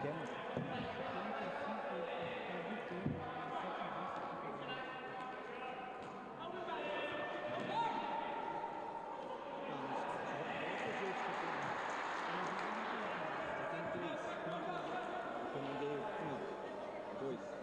que é, mano? 73. Eu mandei um, dois.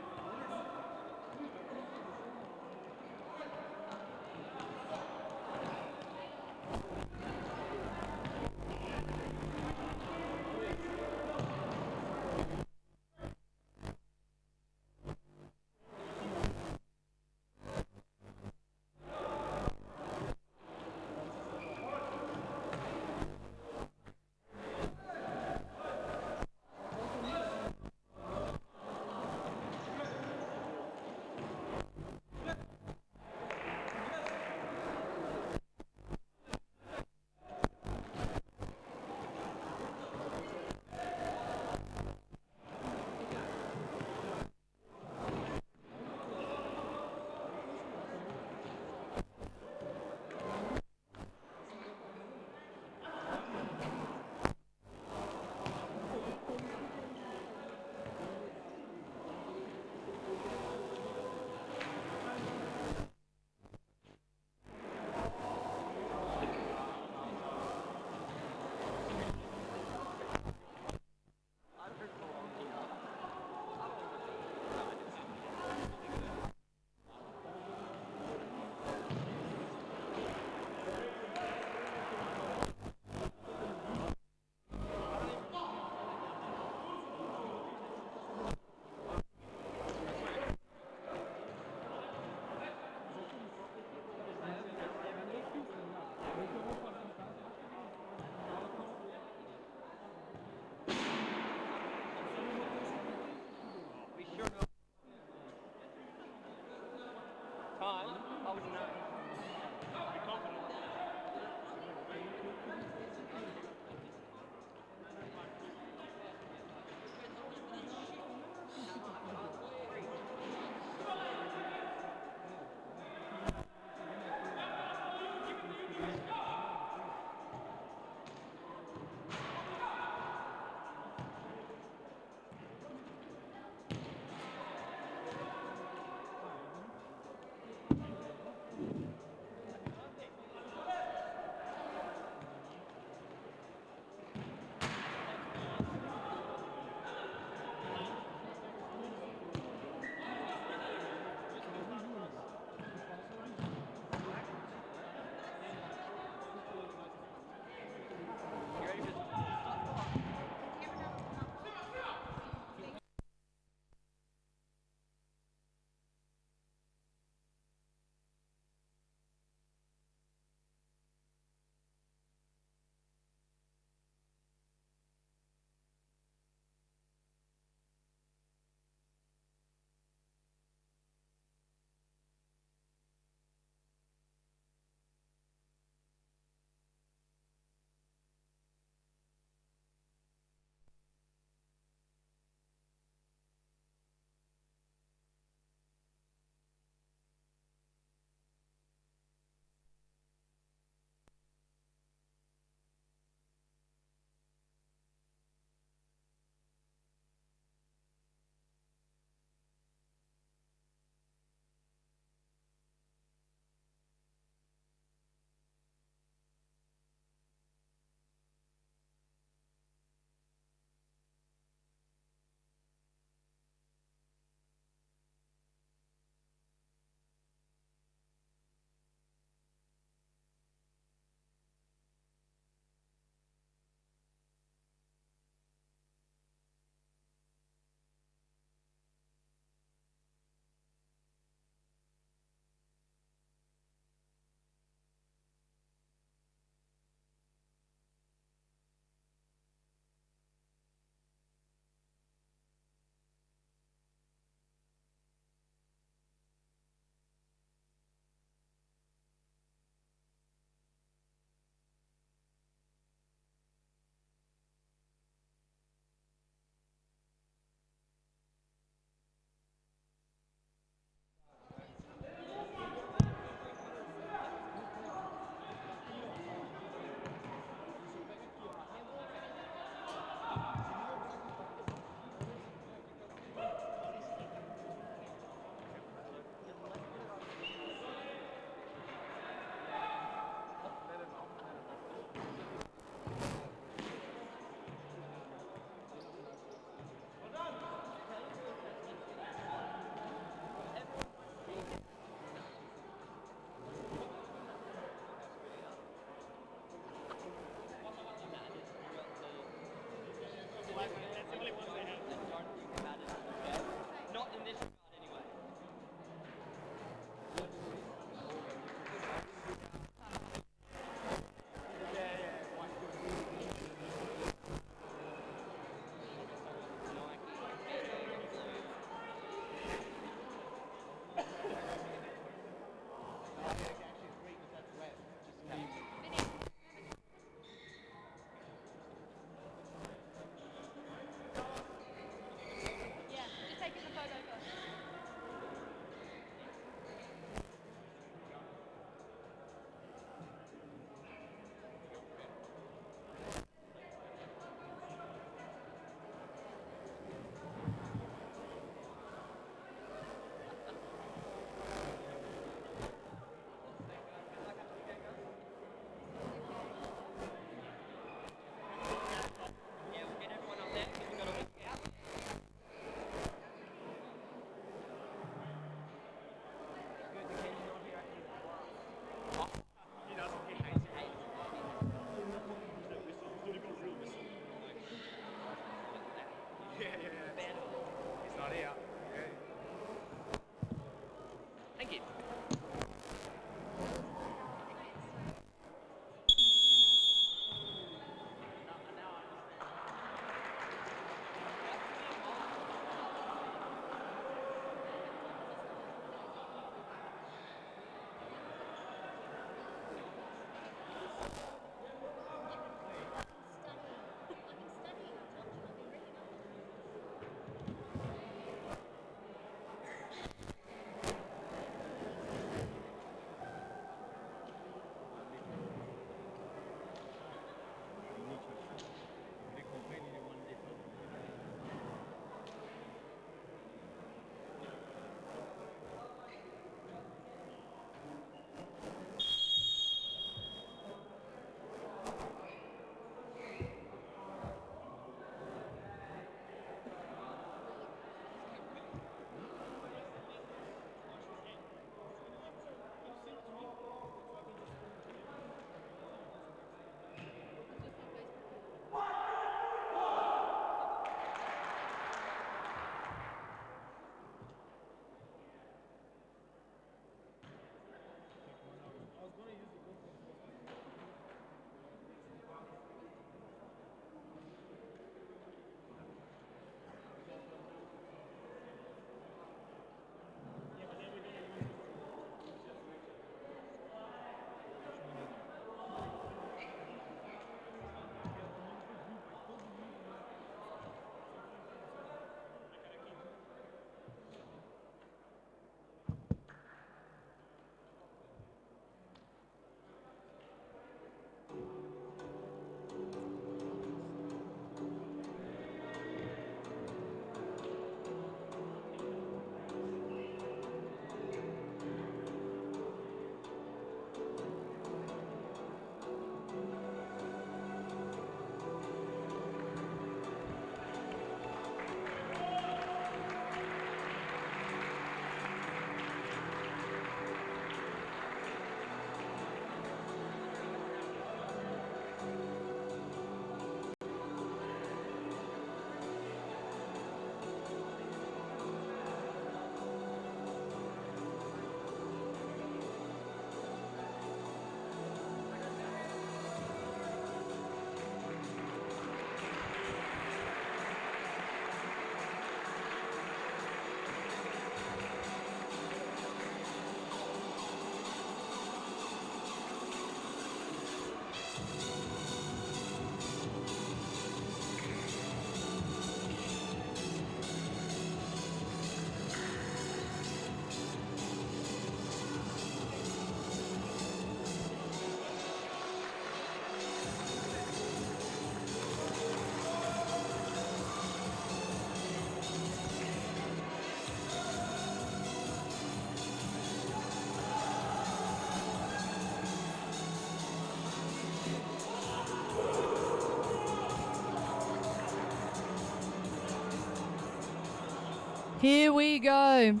Here we go.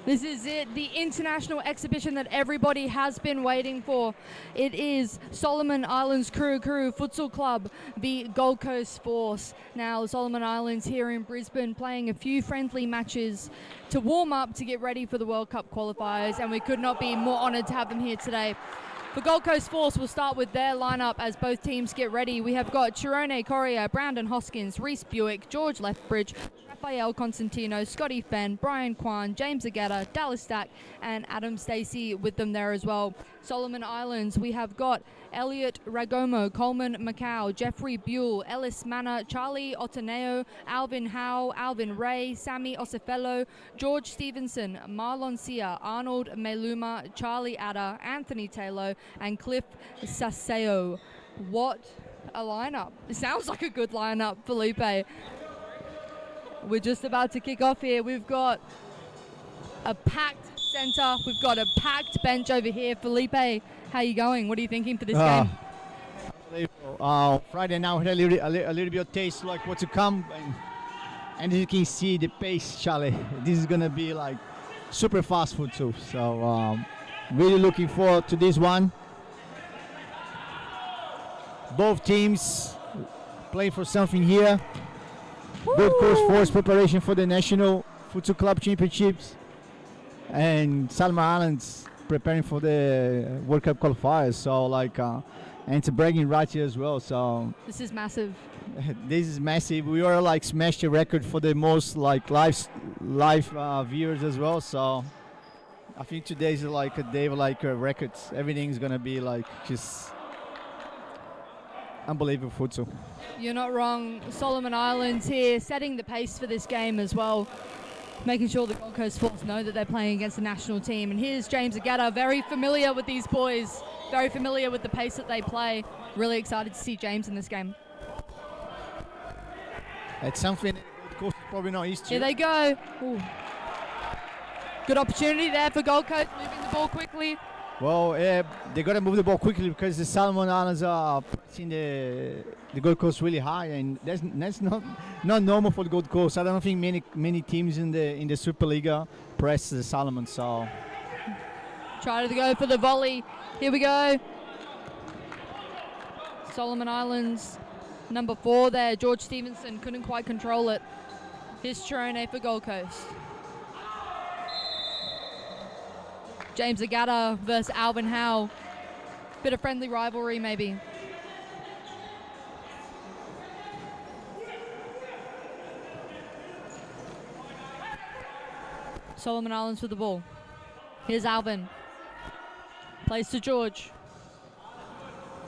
This is it, the international exhibition that everybody has been waiting for. It is Solomon Islands Kurukuru Futsal Club, the Gold Coast Force. Now, Solomon Islands here in Brisbane playing a few friendly matches to warm up to get ready for the World Cup qualifiers, and we could not be more honoured to have them here today. For Gold Coast Force, we'll start with their lineup as both teams get ready. We have got Thirone Correia, Brandon Hoskins, Rhys Buick, George Lethbridge, Rafael Consentino, Scotty Fenn, Brian Quan, James Egeta, Dack, and Adam Stacey with them there as well. Solomon Islands, we have got Elliot Ragomo, Coleman Macau, Jeffrey Buell, Ellis Manna, Charlie Otaneo, Alvin Howe, Alvin Ray, Sammy Osefello, George Stevenson, Marlon Sia, Arnold Meluma, Charlie Adder, Anthony Taylor, and Cliff Saseo. What a lineup. It sounds like a good lineup, Felipe. We're just about to kick off here. We've got a packed centre. We've got a packed bench over here. Felipe, how you going? What are you thinking for this game? Friday now had a little bit of taste like what to come. And as you can see, the pace, Charlie, this is going to be like super fast food too. So really looking forward to this one. Both teams play for something here. Gold Coast Force preparation for the National Futsal Club Championships, and Solomon Islands preparing for the World Cup qualifiers. So and it's a bragging right here as well. So this is massive. This is massive. We are smashed the record for the most live viewers as well. So I think today is a day of records. Everything's gonna be just unbelievable futsal. You're not wrong. Solomon Islands here setting the pace for this game as well, making sure the Gold Coast Force know that they're playing against the national team. And here's James Egeta, very familiar with these boys, very familiar with the pace that they play. Really excited to see James in this game. It's something that Gold Coast is probably not used to. Here they go. Ooh. Good opportunity there for Gold Coast, moving the ball quickly. Well, they got to move the ball quickly because the Solomon Islands are pressing the Gold Coast really high, and that's not normal for the Gold Coast. I don't think many teams in the Superliga press the Solomon. So try to go for the volley. Here we go. Solomon Islands, number 4 there. George Stevenson couldn't quite control it. Here's Thirone for Gold Coast. James Egeta versus Alvin Howe. Bit of friendly rivalry maybe. Solomon Islands with the ball. Here's Alvin. Plays to George.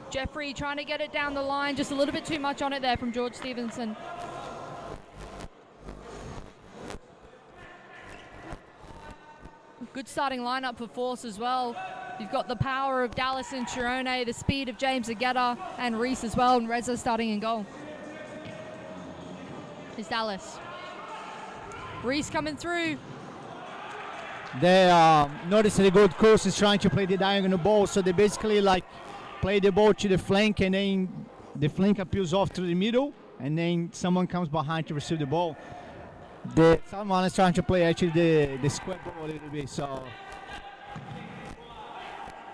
Jeffrey trying to get it down the line. Just a little bit too much on it there from George Stevenson. Good starting lineup for Force as well. You've got the power of Dallas and Thirone, the speed of James Egeta and Rhys as well, and Reza starting in goal. Here's Dallas. Rhys coming through. They notice that the Gold Coast is trying to play the diagonal ball, so they basically play the ball to the flank, and then the flank appeals off to the middle, and then someone comes behind to receive the ball. Someone is trying to play actually the square ball a little bit, so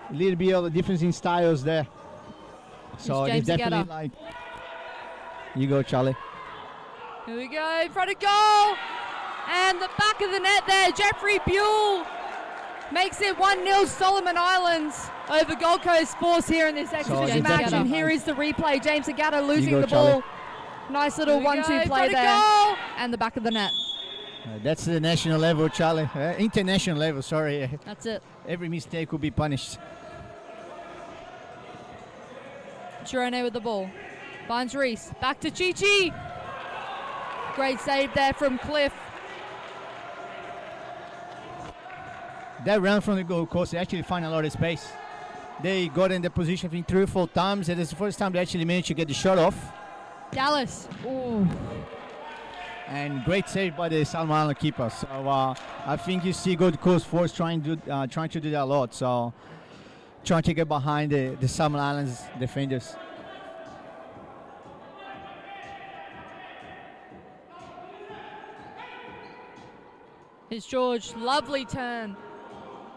a little bit of the difference in styles there. So it's definitely you go, Charlie. Here we go, in front of goal, and the back of the net there. Jeffrey Buell makes it 1-0 Solomon Islands over Gold Coast Force here in this exhibition match. And here is the replay. James Egeta losing the ball. Nice little 1-2 play there. Goal. And the back of the net. That's the national level, Charlie. International level, sorry. That's it. Every mistake will be punished. Thirone with the ball. Finds Rhys. Back to Chi-Chi. Great save there from Cliff. That run from the Gold Coast, they actually find a lot of space. They got in the position, I think, 3 or 4 times, and it's the first time they actually managed to get the shot off. Dallas. Ooh. And great save by the Solomon Island keeper. So I think you see Gold Coast Force trying to do that a lot. So trying to get behind the Solomon Islands defenders. Here's George, lovely turn.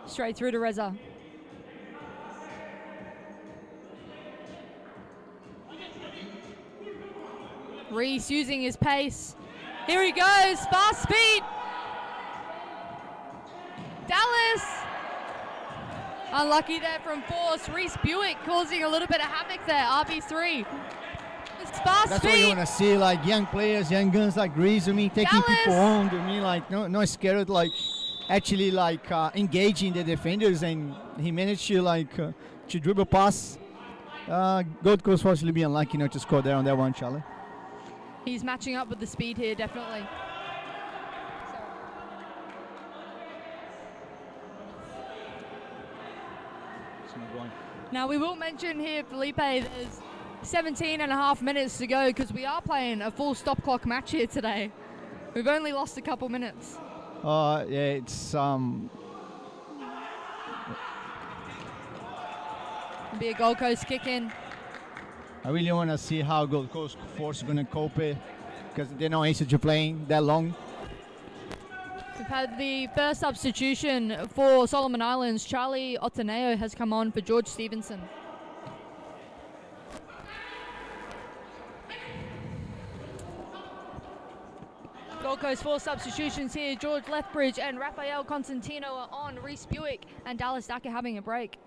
Straight through to Reza. Rhys using his pace. Here he goes, fast speed. Dallas. Unlucky there from force. Rhys Buick causing a little bit of havoc there. RB3. It's fast That's speed. what you want to see, like young players, young guns like Rhys, taking Dallas. people on, like not scared, like actually like engaging the defenders, and he managed to to dribble pass. Gold Coast fortunately be unlucky not to score there on that one, Charlie. He's matching up with the speed here, definitely. Now we will mention here, Felipe, there's 17 and a half minutes to go because we are playing a full stop clock match here today. We've only lost a couple minutes. Yeah, it's It'll be a Gold Coast kick in. I really want to see how Gold Coast Force is going to cope it, because they're not used to playing that long. We've had the first substitution for Solomon Islands. Charlie Otaneo has come on for George Stevenson. Gold Coast 4 substitutions here. George Lethbridge and Rafael Consentino are on. Rhys Buick and Dallas Dack are having a break.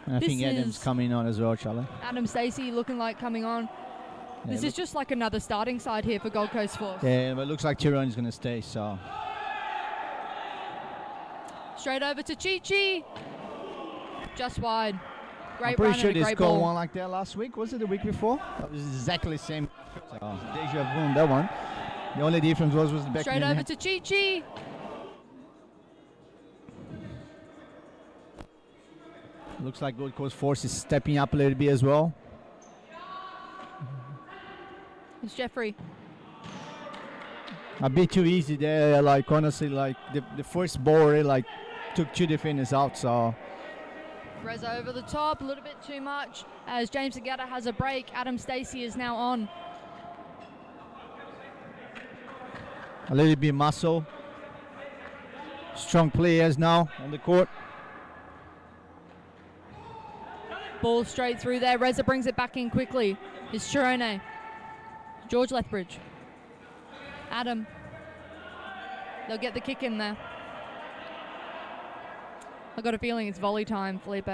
And I think Adam's coming on as well, Charlie. Adam Stacey looking like coming on. This is just like another starting side here for Gold Coast Force. Yeah, but it looks like Thirone is going to stay, so. Straight over to Chi-Chi. Just wide. Great I'm pretty run sure and a they great scored ball. one like that last week. Was it the week before? That was exactly the same. So, deja vu on that one. The only difference was the back. Straight over to Chi-Chi. Looks like Gold Coast Force is stepping up a little bit as well. It's Jeffrey. A bit too easy there, like honestly, like the first ball really took two defenders out, so. Reza over the top, a little bit too much. As James Egeta has a break, Adam Stacey is now on. A little bit muscle. Strong players now on the court. Ball straight through there. Reza brings it back in quickly. It's Thirone. George Lethbridge. Adam. They'll get the kick in there. I've got a feeling it's volley time, Felipe.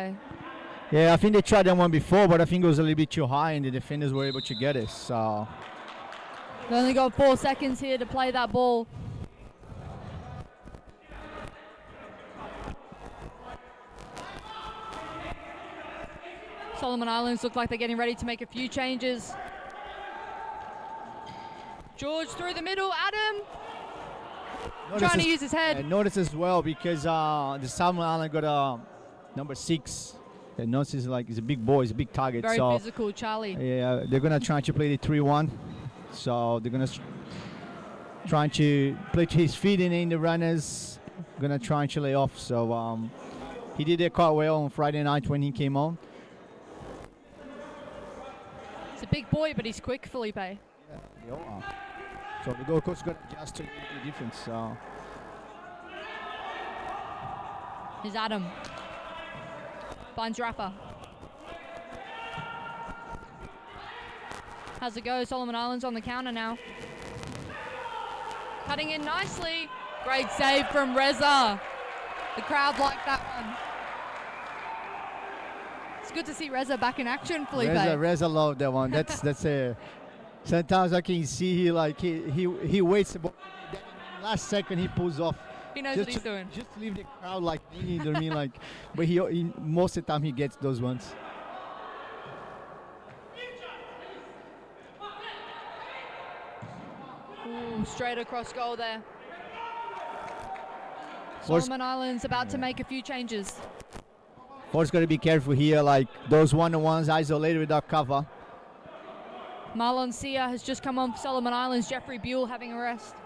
Yeah, I think they tried that one before, but I think it was a little bit too high and the defenders were able to get it, so. They only got 4 seconds here to play that ball. Solomon Islands look like they're getting ready to make a few changes. George through the middle, Adam. Trying to use his head. Notice as well because the Solomon Island got number 6. And notice is he's a big boy, he's a big target. Very so physical, Charlie. Yeah, they're gonna try to play the 3-1. So they're gonna try to play to his feet and in the runners. Gonna try and lay off. So he did it quite well on Friday night when he came on. He's a big boy, but he's quick, Felipe. Yeah, they all are. So the Gold Coast got to adjust to the difference. So. Here's Adam. Finds Rafa. How's it go? Solomon Islands on the counter now. Cutting in nicely. Great save from Reza. The crowd liked that one. It's good to see Reza back in action, Felipe. Reza loved that one. That's a. Sometimes I can see he waits about last second he pulls off. He knows what he's doing. Just to leave the crowd but he most of the time he gets those ones. Ooh, straight across goal there. Solomon Islands about to make a few changes. Force got to be careful here, those one-on-ones isolated without cover. Marlon Sia has just come on for Solomon Islands. Jeffrey Buell having a rest.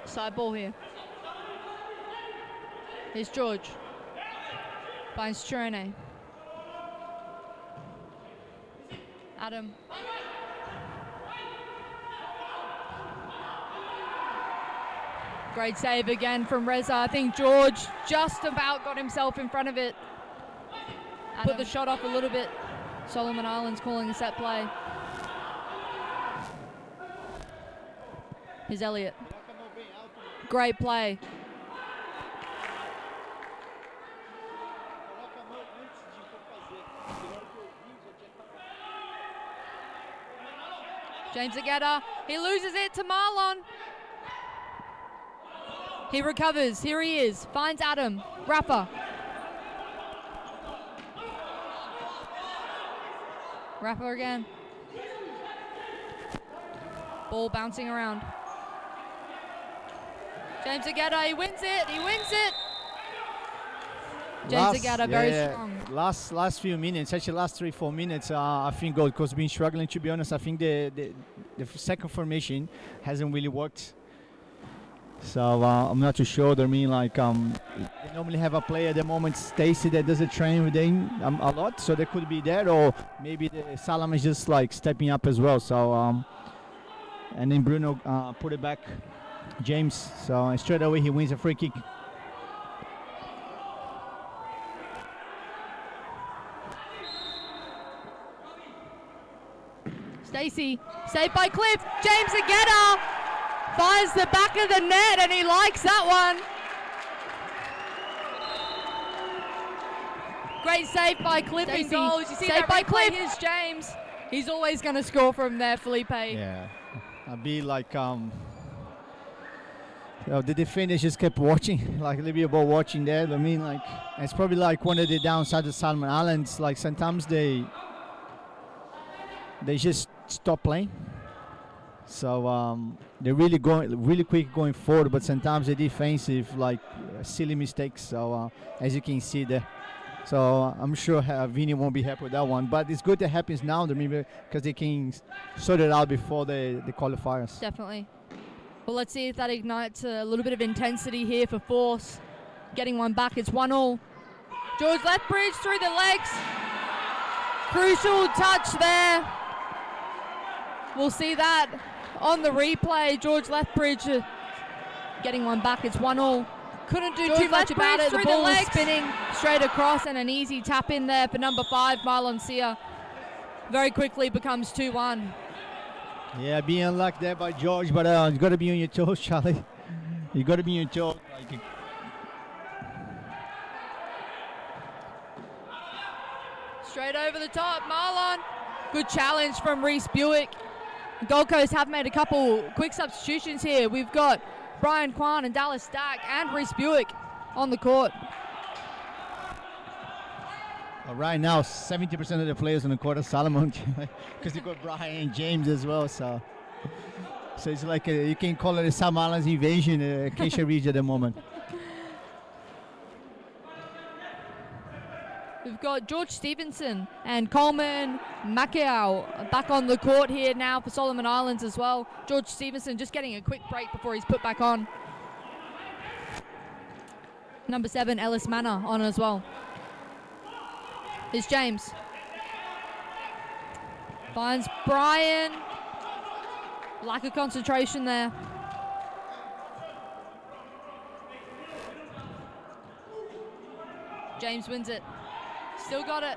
Side ball here. Here's George. Finds Thirone. Adam. Great save again from Reza. I think George just about got himself in front of it. Put the shot off a little bit. Solomon Islands calling a set play. Here's Elliot. Great play. James Egeta, he loses it to Marlon. He recovers, here he is, finds Adam, Rafa. Rafa again. Ball bouncing around. James Egeta, he wins it. James Egeta, very strong. Last few minutes, actually last 3-4 minutes, I think Gold Coast been struggling, to be honest. I think the second formation hasn't really worked. So I'm not too sure. I mean, like, they normally have a player at the moment, Stacey, that doesn't train with them a lot, so they could be there, or maybe the Salam is just like stepping up as well. So and then Bruno put it back, James. So straight away he wins a free kick. Stacey, saved by Cliff. James Egeta finds the back of the net and he likes that one. Great save by Cliff in goals. You see saved that by Cliff. Here's James. He's always going to score from there, Felipe. Yeah, I'd be like, the defenders just kept watching, like a little bit about watching there. I mean, like, it's probably like one of the downsides of Solomon Islands. Like sometimes they just stop playing. So they're really quick going forward, but sometimes the defensive, like silly mistakes. So as you can see there. So I'm sure Vini won't be happy with that one, but it's good that happens now, because they can sort it out before the qualifiers. Definitely. Well, let's see if that ignites a little bit of intensity here for Force. Getting one back, it's 1-1. George Lethbridge through the legs. Crucial touch there. We'll see that on the replay. George Lethbridge getting one back, it's 1-1. Couldn't do too much about it. The ball is spinning straight across, and an easy tap in there for number 5, Marlon Sia. Very quickly becomes 2-1. Yeah, being unlucky there by George, but you got to be on your toes, Charlie. You got to be on your toes. Straight over the top, Marlon. Good challenge from Rhys Buick. Gold Coast have made a couple quick substitutions here. We've got Brian Quan and Dallas Dack and Rhys Buick on the court. Well, right now, 70% of the players on the court are Solomon, because you got Brian and James as well. So it's like you can call it a Solomon Islands invasion, Acacia region at the moment. We've got George Stevenson and Coleman Macau back on the court here now for Solomon Islands as well. George Stevenson just getting a quick break before he's put back on. Number 7, Ellis Manor on as well. Here's James. Finds Brian. Lack of concentration there. James wins it. Still got it.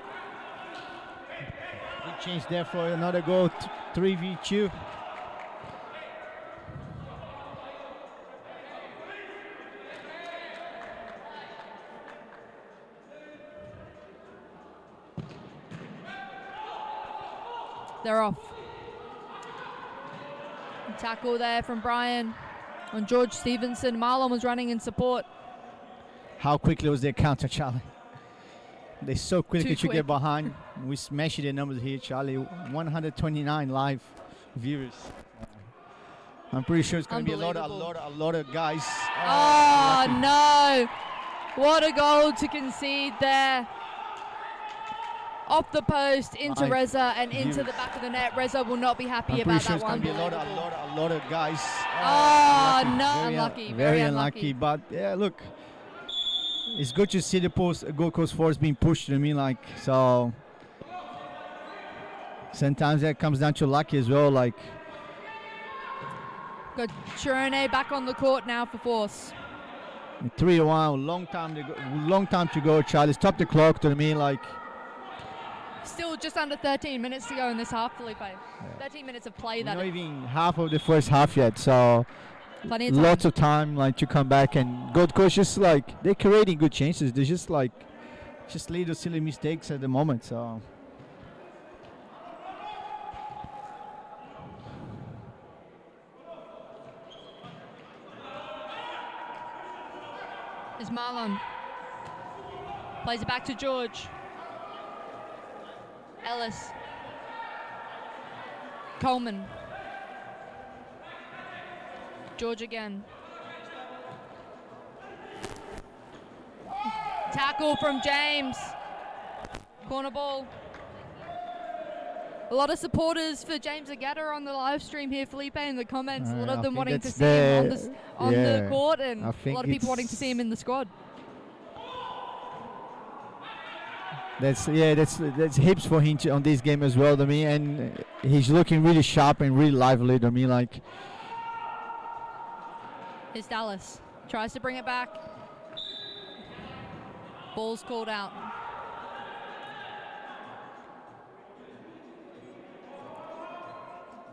Big change there for another goal, 3v2. They're off. Tackle there from Brian on George Stevenson. Marlon was running in support. How quickly was their counter, Charlie? They so quickly to get behind. We smashed the numbers here, Charlie. 129 live viewers. I'm pretty sure it's going to be a lot of guys. Oh no! What a goal to concede there. off the post into Right. Reza and into Huge. the back of the net. Reza will not be happy I'm about pretty sure that it's one. going to be a lot of guys. Oh, unlucky. no, Very unlucky. Very Very unlucky. But yeah, look, it's good to see the Gold Coast Force being pushed. I mean, like, so sometimes that comes down to luck as well. Like, Got Thirone back on the court now for Force. 3-1, long time to go, Charlie. Stop the clock. To me, like, Still just under 13 minutes to go in this half, Felipe. 13 minutes of play, that not is. even half of the first half yet. So Plenty of time. lots of time, like, to come back. And Gold Coast just like they're creating good chances. They're just like little silly mistakes at the moment. So. Is Marlon. Plays it back to George. Ellis. Coleman. George again. Tackle from James. Corner ball. A lot of supporters for James Egeta on the live stream here, Felipe, in the comments. A lot I of them think wanting to that's see him on the yeah, court, and I a think lot of people wanting to it's- see him in the squad. That's hips for him on this game as well to me, and he's looking really sharp and really lively to me. Like, Here's Dallas. Tries to bring it back. Ball's called out.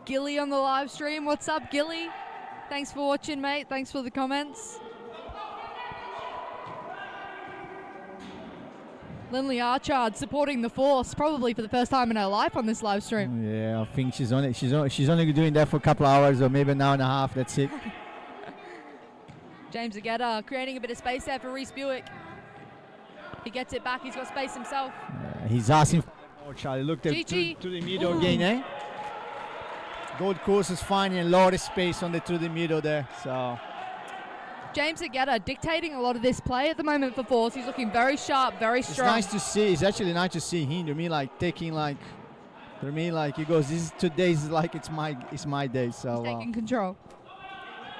Gilly on the live stream. What's up, Gilly? Thanks for watching, mate. Thanks for the comments. Lindley Archard supporting the Force, probably for the first time in her life on this live stream. yeah, I think she's only doing that for a couple of hours or maybe an hour and a half. That's it. James Egeta creating a bit of space there for Rhys Buick. He gets it back. He's got space himself. He's asking for more, Charlie. Look to GG. the middle Ooh. again, eh? Gold Coast is finding a lot of space on through the middle there. So James Egeta dictating a lot of this play at the moment for Force. He's looking very sharp, very it's strong. nice to see. It's actually nice to see him. To me, like taking like. To me, like he goes. Today's like it's my day. So. He's taking control.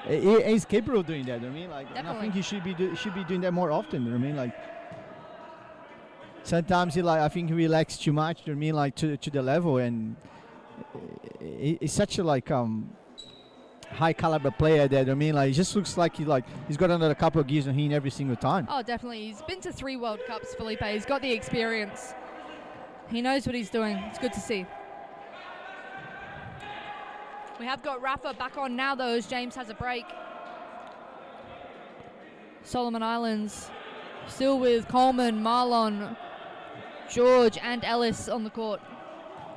He's capable of doing that. I mean, like, and I Definitely. think he should be doing that more often. I mean, like, sometimes I think he relaxes too much. I mean, like to the level, and he's such a high caliber player that I mean, like, he just looks like he's got another couple of gears on him every single time. Oh, definitely. He's been to 3 World Cups, Felipe. He's got the experience. He knows what he's doing. It's good to see. We have got Rafa back on now, though, as James has a break. Solomon Islands still with Coleman, Marlon, George, and Ellis on the court.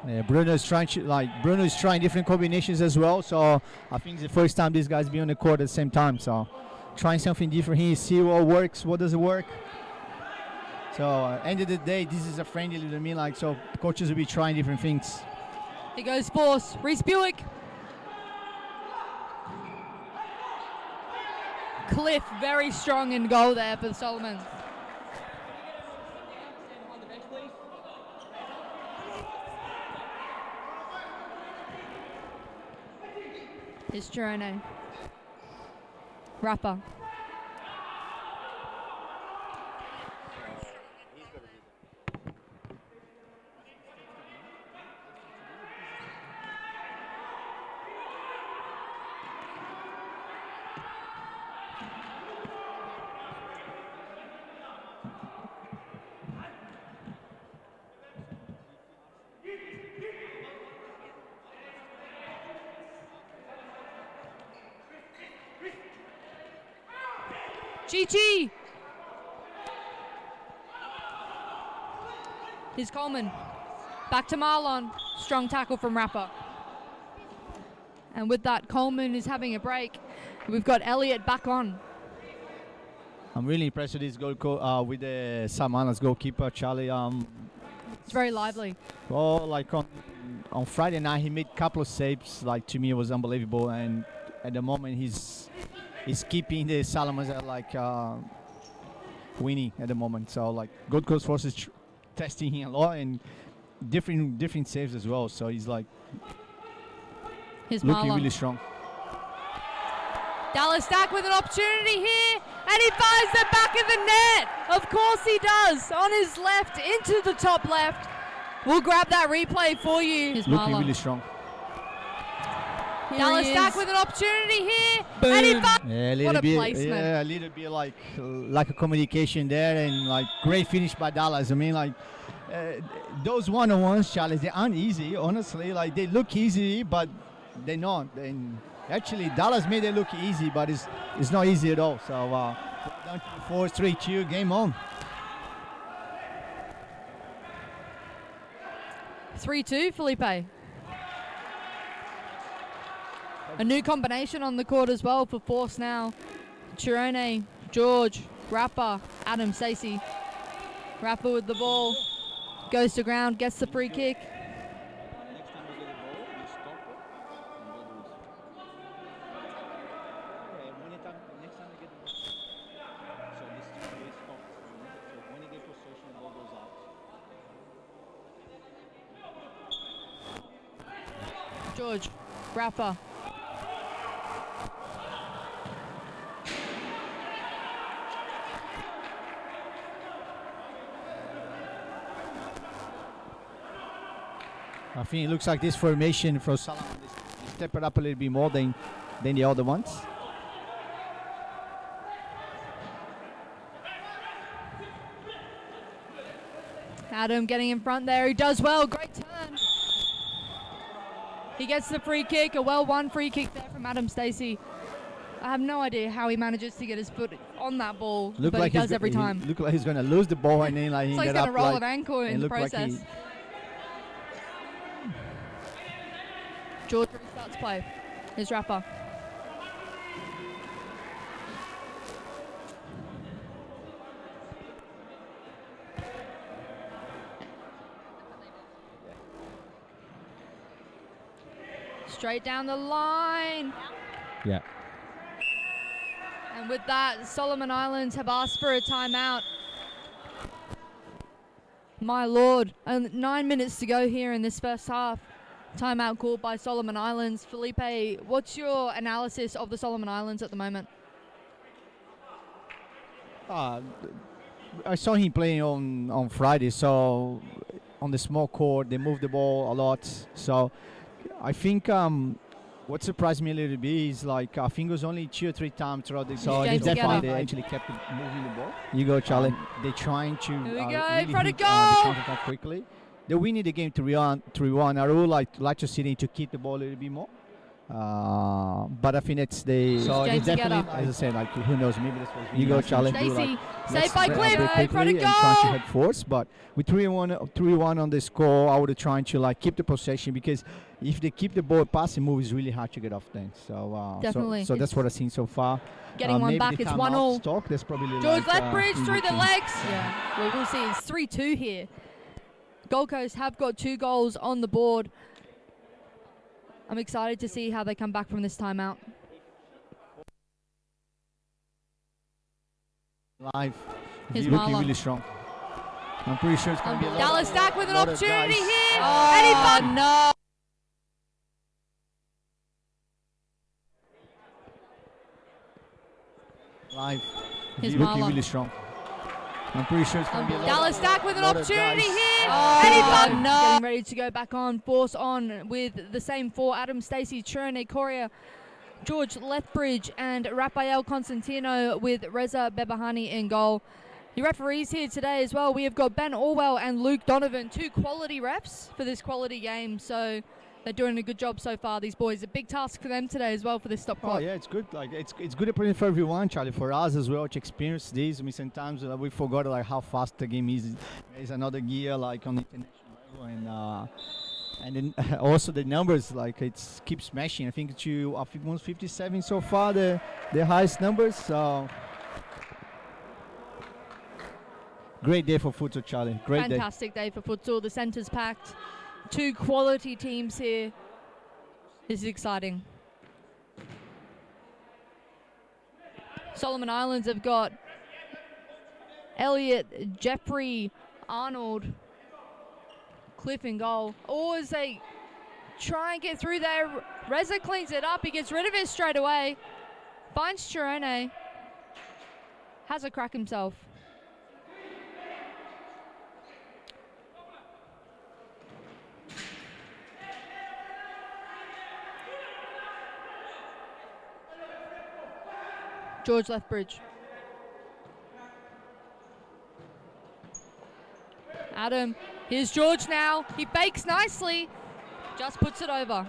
Yeah, Bruno's trying different combinations as well. So I think it's the first time these guys be on the court at the same time. So trying something different here, see what works, what doesn't work. So end of the day, this is a friendly to me. Like, so coaches will be trying different things. Here goes Force. Rhys Buick. Cliff very strong in goal there for the Solomons. On the bench, please. Here's Thirone. Rafa. GG! Here's Coleman. Back to Marlon. Strong tackle from Rafa. And with that, Coleman is having a break. We've got Elliott back on. I'm really impressed with this with the Sam Islands goalkeeper, Charlie. It's very lively. Well, like on Friday night, he made a couple of saves. Like, to me, it was unbelievable. And at the moment, he's keeping the Salomons winning at the moment. So, like, Gold Coast Force is testing him a lot, and different saves as well. So he's like Here's looking Marlon. really strong. Dallas Dack with an opportunity here, and he fires the back of the net. Of course he does. On his left, into the top left. We'll grab that replay for you. Here's Looking Marlon. really strong. Here Dallas Dack with an opportunity here, Boom. and he Yeah, what a bit, placement. Yeah, a little bit like a communication there, and like great finish by Dallas. I mean, like those one-on-ones, Charlie, they aren't easy. Honestly, like they look easy, but they're not. And actually, Dallas made it look easy, but it's not easy at all. So down to 4-3-2, game on. 3-2, Felipe. A new combination on the court as well for Force now. Thirone, George, Rapper, Adam, Stacey. Rapper with the ball. Goes to ground, gets the free kick. Next time you get the ball, you stop it and go do it. Next time you get the ball. So this time we stop. So when you get possession, the ball goes out. George, Rapper. I think it looks like this formation from Solomon they step it up a little bit more than the other ones. Adam getting in front there. He does well. Great turn. He gets the free kick. A well-won free kick there from Adam Stacey. I have no idea how he manages to get his foot on that ball, but he does every time. Look like he's going to lose the ball and then like It's like he's going to roll an ankle in the process. George restarts play. Here's Rapper. Straight down the line. Yeah. And with that, Solomon Islands have asked for a timeout. My lord, 9 minutes to go here in this first half. Timeout called by Solomon Islands. Felipe, what's your analysis of the Solomon Islands at the moment? I saw him playing on Friday, so on the small court, they moved the ball a lot. So I think what surprised me a little bit is like I think it was only 2 or 3 times throughout the so they actually kept moving the ball. You go, Charlie. They're trying to Here we go, really try to hit, go! the counter-attack quickly. They're winning the game 3-1. I would like to see them to keep the ball a little bit more. But I think it's the so James it's definitely, Egeta. as I said, like who knows, maybe that's what you go, Charlie. Stacey, saved by Cliff, quickly try to and trying to go! head force, but with 3-1 on the score, I would have tried to like keep the possession because if they keep the ball passing move, it's really hard to get off then. So Definitely. so that's what I've seen so far. Getting one maybe back, the it's timeout 1-1. stock, that's probably George like, Lethbridge through the routine. legs. Yeah, well, we'll see. It's 3-2 here. Gold Coast have got 2 goals on the board. I'm excited to see how they come back from this timeout. Live. Here's looking Marlon. really strong. I'm pretty sure it's going to be a lot Dallas of, Dack with an lot of opportunity guys. here. And he fun. No. Live. Here's looking Marlon. really strong. I'm pretty sure it's going to be a lot Dallas of, Dack with an lot of opportunity guys. here. And he fun. No. Getting ready to go back on. Force on with the same 4. Adam Stacey, Thirone Correia, George Lethbridge, and Rafael Consentino with Reza BehBahahani in goal. Your referees here today as well. We have got Ben Orwell and Luke Donovan, 2 quality refs for this quality game. So they're doing a good job so far, these boys. A big task for them today as well for this stop clock. Oh yeah, it's good. Like it's good opportunity for everyone, Charlie. For us as well to experience this. I mean, sometimes we forgot like how fast the game is. There's another gear like on the international level, and then also the numbers like it's keeps smashing. I think 157 so far, the highest numbers. So great day for futsal, Charlie. Great day. Fantastic day for futsal. The centre's packed. 2 quality teams here. This is exciting. Solomon Islands have got Elliot, Jeffrey, Arnold, Cliff in goal. Or as they try and get through there, Reza cleans it up. He gets rid of it straight away. Finds Thirone. Has a crack himself. George Lethbridge. Adam. Here's George now. He fakes nicely. Just puts it over.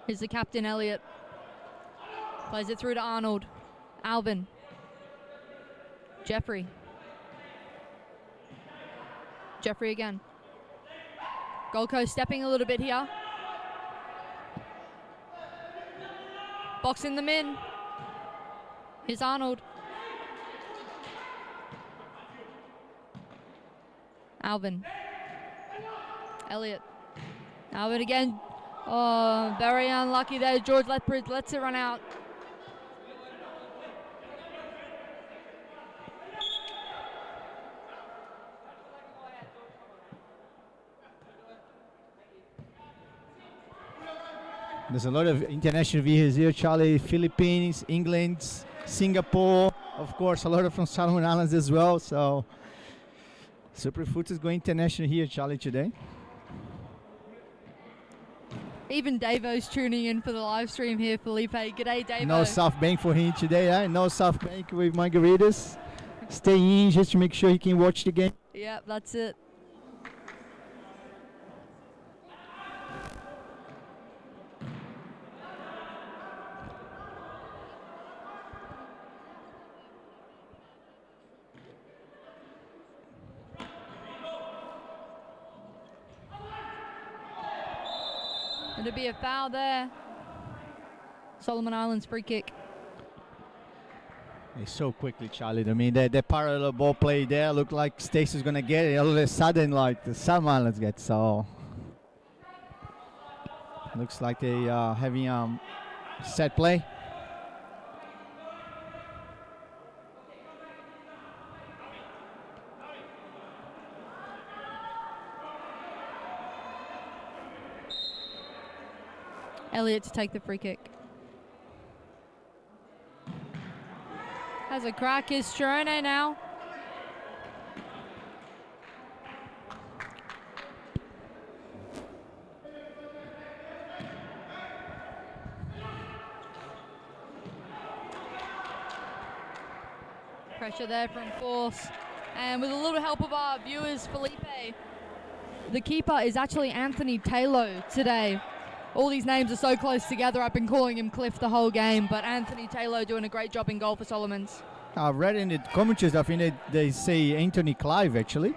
Here's the captain, Elliot. Plays it through to Arnold. Alvin. Jeffrey. Jeffrey again. Gold Coast stepping a little bit here. Boxing them in. Here's Arnold. Alvin. Elliot. Alvin again. Oh, very unlucky there. George Lethbridge lets it run out. There's a lot of international visitors here, Charlie. Philippines, England, Singapore, of course, a lot of from Solomon Islands as well. So, Super Foot is going international here, Charlie, today. Even Davo's tuning in for the live stream here, Felipe. G'day, Davo. No South Bank for him today, eh? No South Bank with margaritas. Stay in just to make sure he can watch the game. Yep, that's it. It'll be a foul there. Solomon Islands free kick. It's so quickly, Charlie. I mean, that parallel ball play there looked like Stacey's going to get it. All of a sudden, like, the Solomon Islands get so. Looks like they are having set play. Elliot to take the free kick. Has a crack. Is Thirone now. Pressure there from Force. And with a little help of our viewers, Felipe, the keeper is actually Anthony Taylor today. All these names are so close together. I've been calling him Cliff the whole game, but Anthony Taylor doing a great job in goal for Solomons. I've read in the commentaries, I think they say Anthony Clive, actually.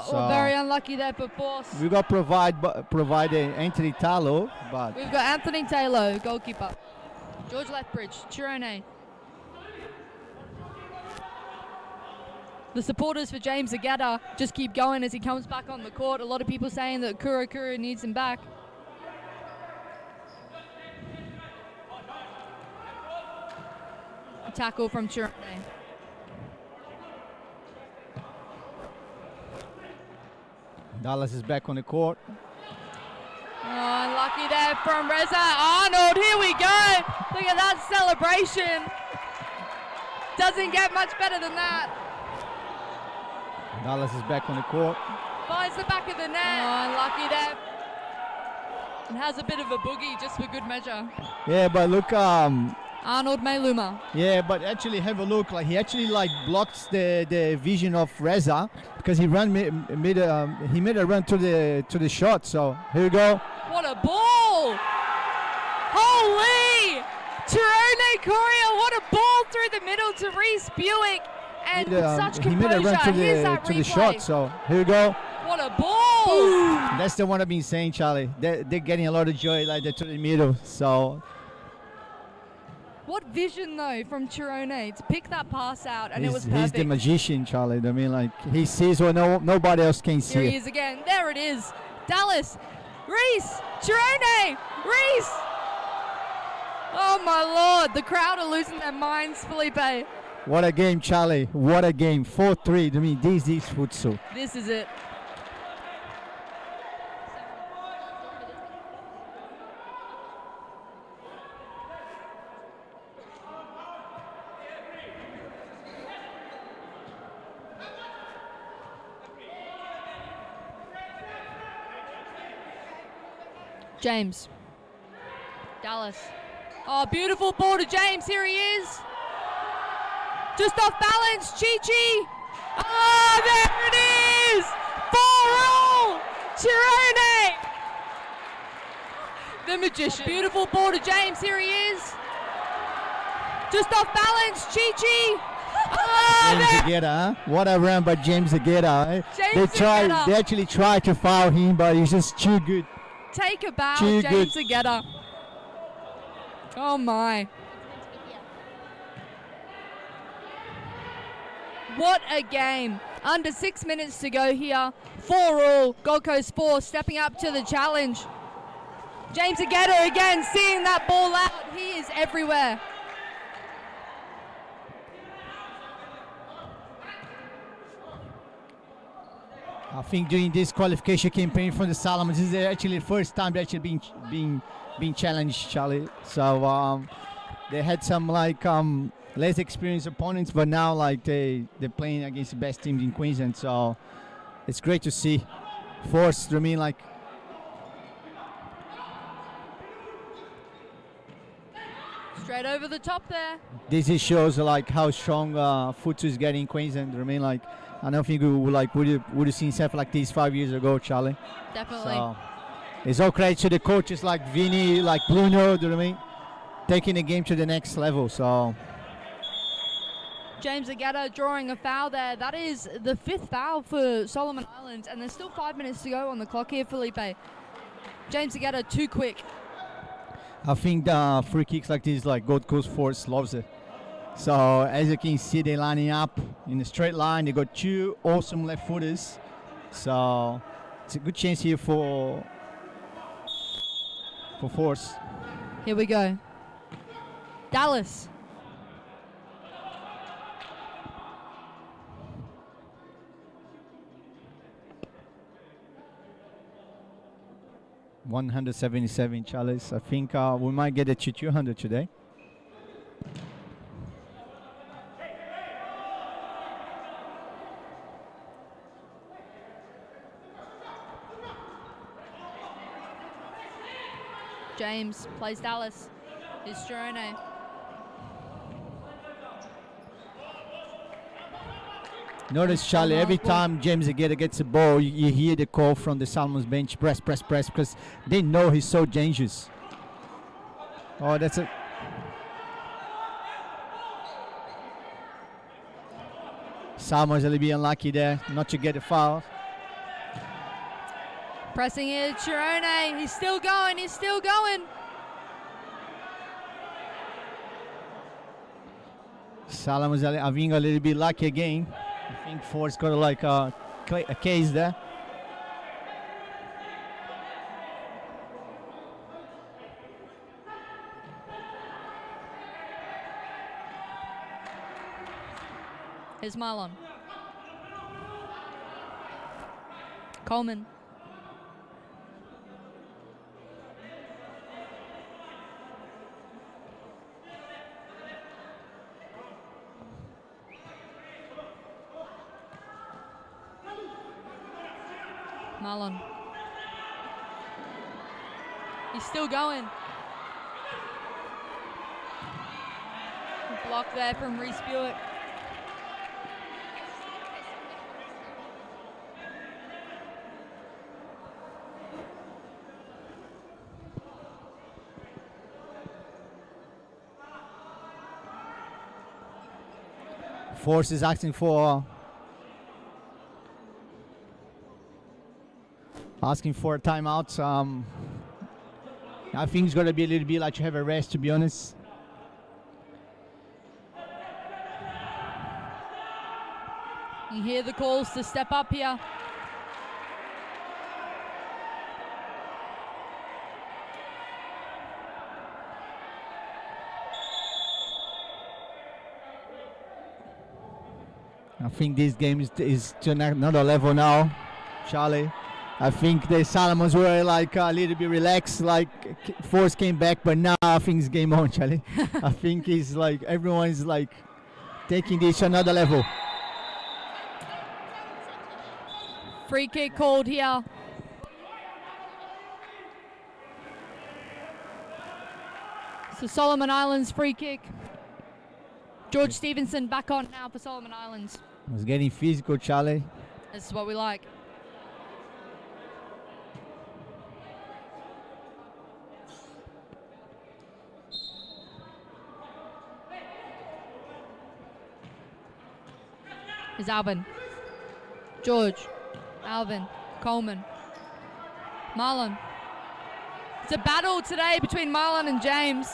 So very unlucky there for Force. We got provide Anthony Taylor, but we've got Anthony Taylor, goalkeeper. George Lethbridge, Thirone. The supporters for James Egeta just keep going as he comes back on the court. A lot of people saying that Kurukuru needs him back. A tackle from Thirone. Dallas is back on the court. Oh, unlucky there from Reza. Arnold, here we go. Look at that celebration. Doesn't get much better than that. Dallas is back on the court. Finds the back of the net. Oh, unlucky there. And has a bit of a boogie just for good measure. Yeah, but look, Arnold Mailuma. yeah, but actually have a look. Like he actually like blocks the vision of Reza because he made a run to the shot. So here we go. What a ball! Holy! Thirone Correia, what a ball through the middle to Rhys Buick. And such composure. He made a run to the shot. So here we go. What a ball! That's the one I've been saying, Charlie. They're getting a lot of joy like that to the middle. So. What vision though from Thirone to pick that pass out, and it was perfect. He's the magician, Charlie. I mean, like he sees what nobody else can see. Here he is again. There it is. Dallas, Rhys, Thirone, Rhys. Oh my lord, the crowd are losing their minds, Felipe. What a game, Charlie. What a game. 4-3. I mean, this is futsal. This is it. James. Dallas. Oh, beautiful ball to James. Here he is. Just off balance. Chi-Chi. Oh, there it is. 4-all. Thirone. The magician. Beautiful ball to James. Here he is. Just off balance. Chi-Chi. Oh, James Egeta, huh? What a run by James Egeta. Eh? James Egeta. They actually tried to foul him, but he's just too good. Take a bow, Too James good. Egeta. Oh my. What a game. Under 6 minutes to go here. 4-all. Gold Coast 4 stepping up to the challenge. James Egeta again seeing that ball out. He is everywhere. I think during this qualification campaign for the Solomons, this is actually the first time they're actually being challenged, Charlie. So they had some less experienced opponents, but now they're playing against the best teams in Queensland. So it's great to see. Force, I mean, Straight over the top there. this just shows how strong futsal is getting in Queensland. I mean, I don't think we would have seen stuff like this 5 years ago, Charlie. Definitely. So it's all credit to the coaches like Vinny, like Bruno, do you know what I mean? Taking the game to the next level. So James Egeta drawing a foul there. That is the 5th foul for Solomon Islands, and there's still 5 minutes to go on the clock here, Felipe. James Egeta too quick. I think the free kicks like this, Gold Coast Force loves it. So as you can see, they're lining up in a straight line. They got 2 awesome left footers. So it's a good chance here for Force. Here we go. Dallas. $177, Charlie. I think we might get it to 200 today. James plays Dallas. Here's Thirone. Notice, Charlie, every time James Egeta gets a ball, you hear the call from the Salmons bench, press, because they know he's so dangerous. Oh, that's it. Salmons will be unlucky there not to get a foul. Pressing it, Thirone. He's still going. He's still going. Salmons are being a little bit lucky again. I think Ford's got a case there. Here's Marlon. Coleman. Marlon. He's still going. Block there from Rhys Buick. Force is asking for a timeout. I think it's gonna be a little bit like to have a rest, to be honest. You hear the calls to step up here. I think this game is to another level now, Charlie. I think the Salomons were like a little bit relaxed, like Force came back, but now I think it's game on, Charlie. I think it's like everyone is like taking this to another level. Free kick called here. So Solomon Islands free kick. George Stevenson back on now for Solomon Islands. It's getting physical, Charlie. This is what we like. Is Alvin. George. Alvin. Coleman. Marlon. It's a battle today between Marlon and James.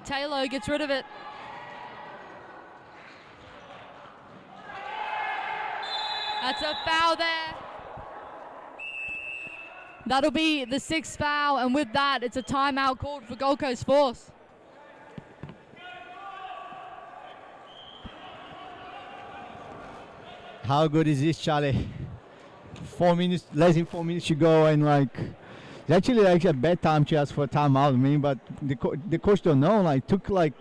Taylor gets rid of it. That's a foul there. That'll be the 6th foul, and with that, it's a timeout called for Gold Coast Force. How good is this, Charlie? 4 minutes, less than 4 minutes to go, and like it's actually like a bad time to ask for a timeout. I mean, but the coach don't know. Like took like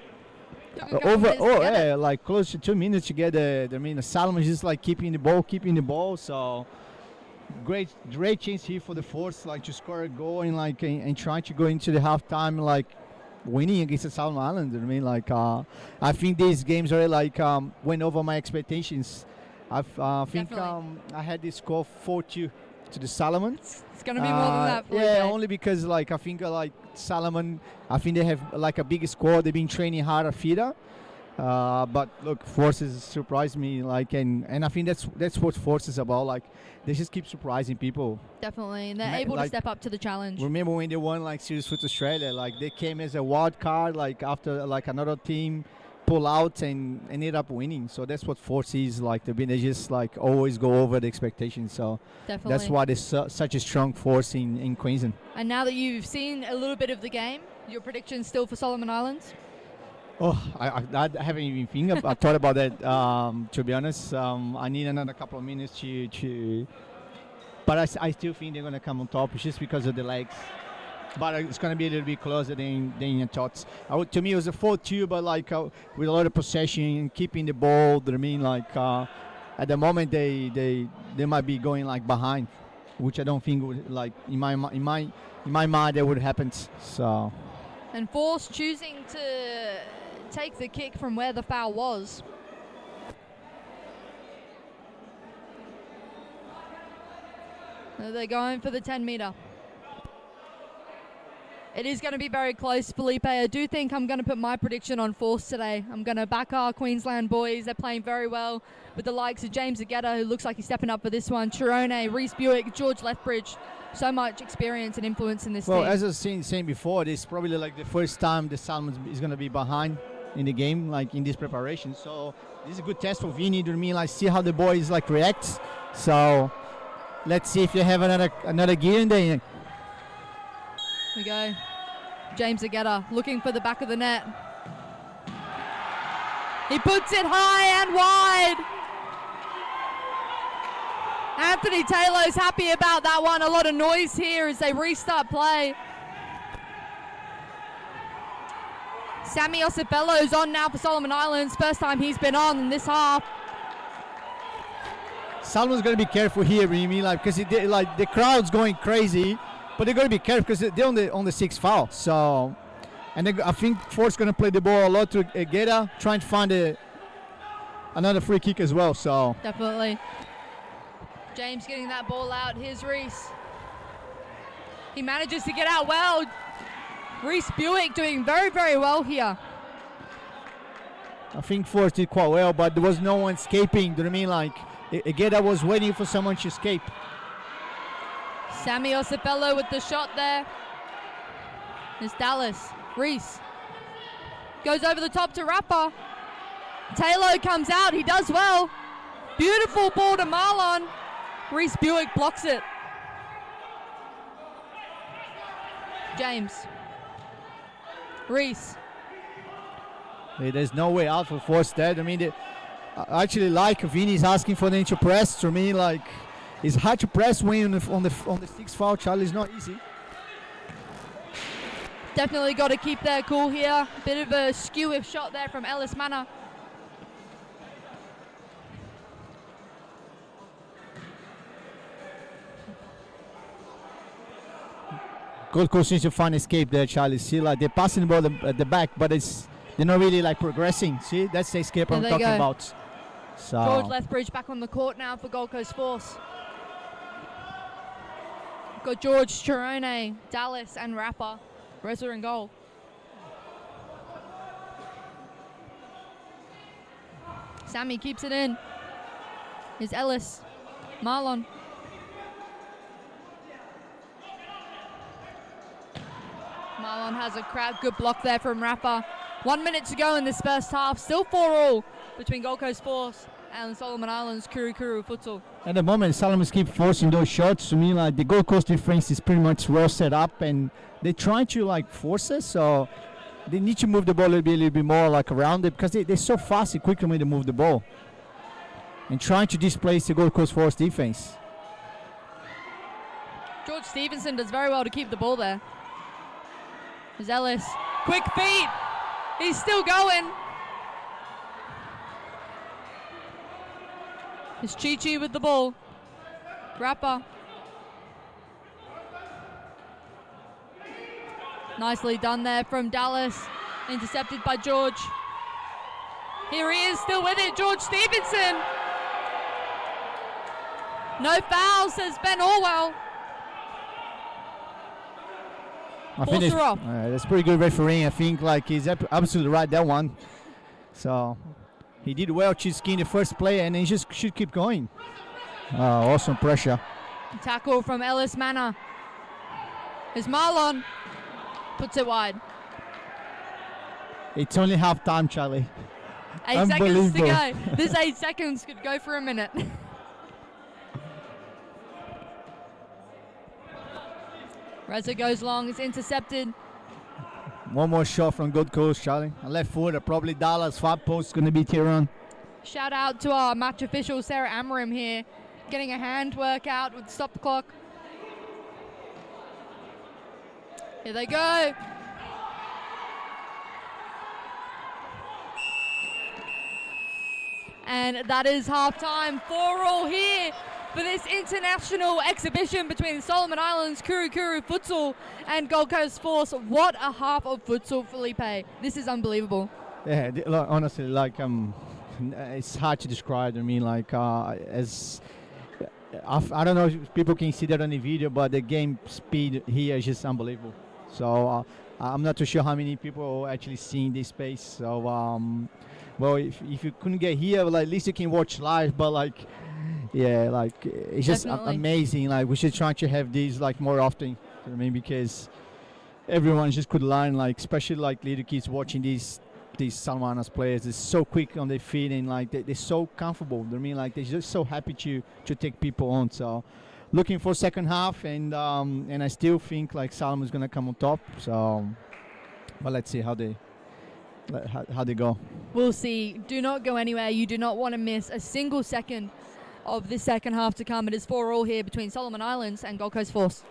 like close to 2 minutes to get the Salomon just like keeping the ball. So great chance here for the Force, like to score a goal and trying to go into the halftime like winning against the Solomon Islands. I mean, like I think these games are like went over my expectations. I think I had this score 4-2 to the Solomons. It's gonna be more than that. Yeah, only because like I think like Solomon, I think they have like a big score. They've been training hard at FIDA. But look, Forces surprised me, like, and I think that's what Force is about. Like, they just keep surprising people. Definitely, and they're able to step up to the challenge. Remember when they won like Series Foot Australia? Like they came as a wild card, like after like another team pull out and ended up winning. So that's what Force is like. They just like always go over the expectations. So definitely, that's why there's such a strong force in Queensland. And now that you've seen a little bit of the game, your predictions still for Solomon Islands? Oh, I haven't even thought about that. To be honest, I need another couple of minutes to. But I still think they're gonna come on top just because of the legs. But it's gonna be a little bit closer than I thought. To me, it was a 4-2, but like with a lot of possession, keeping the ball. I mean, like at the moment they might be going like behind, which I don't think would like in my mind that would happen. So. And Force choosing to take the kick from where the foul was. They're going for the 10-meter. It is going to be very close, Felipe. I do think I'm going to put my prediction on Force today. I'm going to back our Queensland boys. They're playing very well with the likes of James Egeta, who looks like he's stepping up for this one. Thirone, Rhys Buick, George Lethbridge. So much experience and influence in this team. Well, as I was saying before, this is probably like the first time the Salmons is going to be behind in the game, like in this preparation. So this is a good test for Vinny. To me, like see how the boys like react. So let's see if they have another gear in there. Here we go. James Egeta looking for the back of the net. He puts it high and wide. Anthony Taylor's happy about that one. A lot of noise here as they restart play. Sammy Osipello's on now for Solomon Islands. First time he's been on in this half. Salomon's going to be careful here, you mean, like, because like the crowd's going crazy, but they're going to be careful because they're on the 6th foul. So, and I think Force going to play the ball a lot to Egeta, trying to find another free kick as well. So definitely. James getting that ball out. Here's Rhys. He manages to get out well. Rhys Buick doing very, very well here. I think Force did quite well, but there was no one escaping. Do you know what I mean? Like, Egeta was waiting for someone to escape. Sammy Osipello with the shot there. There's Dallas. Rhys goes over the top to Rafa. Taylor comes out. He does well. Beautiful ball to Marlon. Rhys Buick blocks it. James. Rhys. Hey, there's no way out for Force there. I mean, I actually like Vinny's asking for them to press. To me, like, it's hard to press when on the sixth foul, Charlie. It's not easy. Definitely got to keep their cool here. Bit of a skew shot there from Ellis Manor. Gold Coast needs to find escape there, Charlie. See, like, they're passing the ball at the back, but they're not really like progressing. See, that's the escape I'm talking about. So George Lethbridge back on the court now for Gold Coast Force. Got George, Thirone, Dallas, and Rapper. Reza in goal. Sammy keeps it in. Here's Ellis. Marlon. Marlon has a good block there from Rapper. 1 minute to go in this first half. Still 4-all between Gold Coast Force and Solomon Islands Kurukuru Futsal. At the moment, Solomons keep forcing those shots. To me, like, the Gold Coast defense is pretty much well set up, and they try to like force us. So they need to move the ball a little bit more like around it, because they're so fast and quickly when they move the ball. And trying to displace the Gold Coast Force defense. George Stevenson does very well to keep the ball there. There's Ellis. Quick feet. He's still going. It's Chi-Chi with the ball. Rapper. Nicely done there from Dallas. Intercepted by George. Here he is, still with it. George Stevenson. No foul, says Ben Orwell. I think that's pretty good refereeing. I think like he's absolutely right, that one. So he did well to skin the first play, and then he just should keep going. Awesome pressure. Tackle from Ellis Manor. Here's Marlon. Puts it wide. It's only half time, Charlie. 8 seconds to go. This 8 seconds could go for a minute. Reza goes long, it's intercepted. One more shot from Gold Coast, Charlie. A left footer, probably Dallas. Far post going to be Thirone. Shout out to our match official, Sarah Amarim here, getting a hand workout with stop the clock. Here they go. And that is halftime. 4-all here for this international exhibition between Solomon Islands Kurukuru Futsal and Gold Coast Force. What a half of futsal, Felipe. This is unbelievable. Yeah, honestly, like it's hard to describe. I mean, like as I don't know if people can see that on the video, but the game speed here is just unbelievable. So I'm not too sure how many people are actually seeing this space. So well, if you couldn't get here, like, at least you can watch live. But like, yeah, like it's just amazing. Like we should try to have these like more often. I mean, because everyone just could learn, like especially like little kids watching these Salmanas players. They're so quick on their feet, and like they're so comfortable. I mean, like they're just so happy to take people on. So looking for second half, and I still think like Salman is gonna come on top. So, but let's see how they go. We'll see. Do not go anywhere. You do not want to miss a single second of this second half to come. It is 4-all here between Solomon Islands and Gold Coast Force.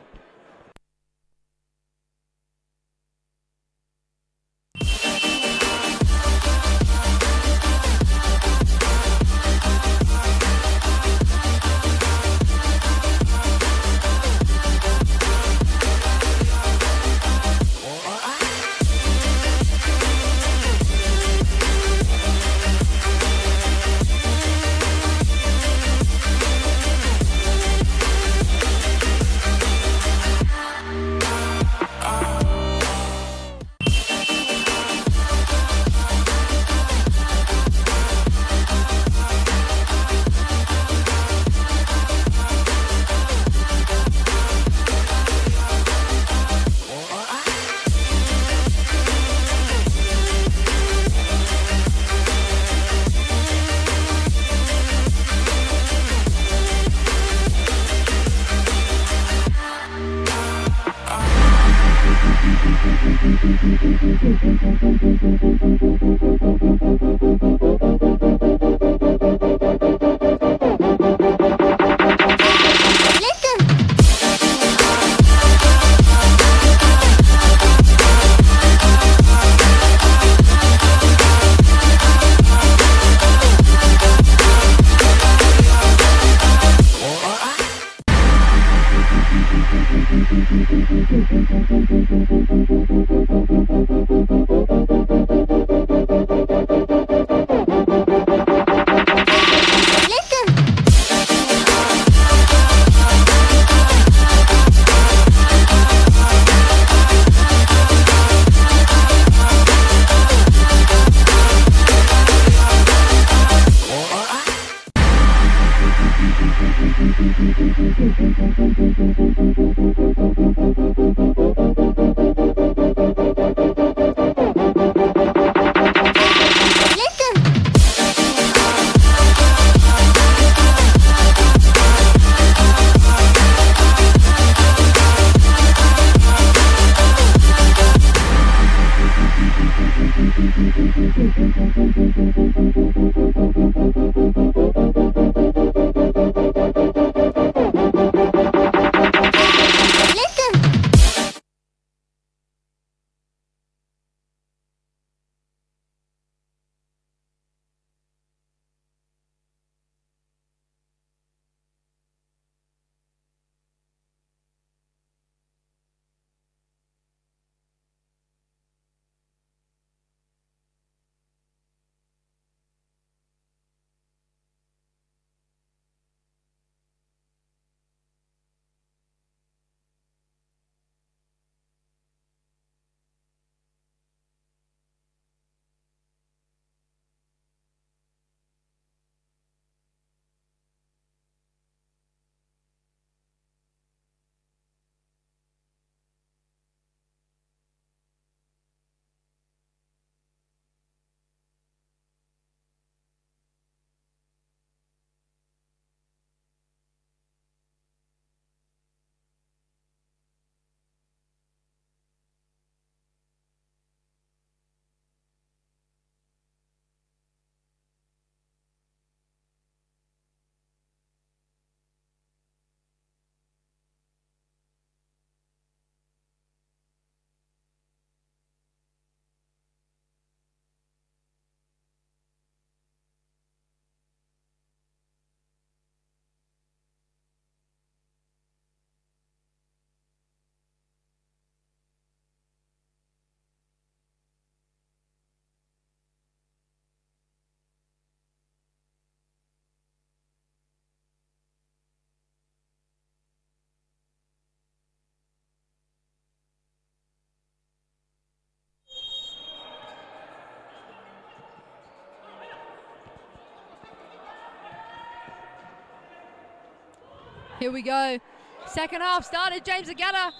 Here we go. Second half started. James Egeta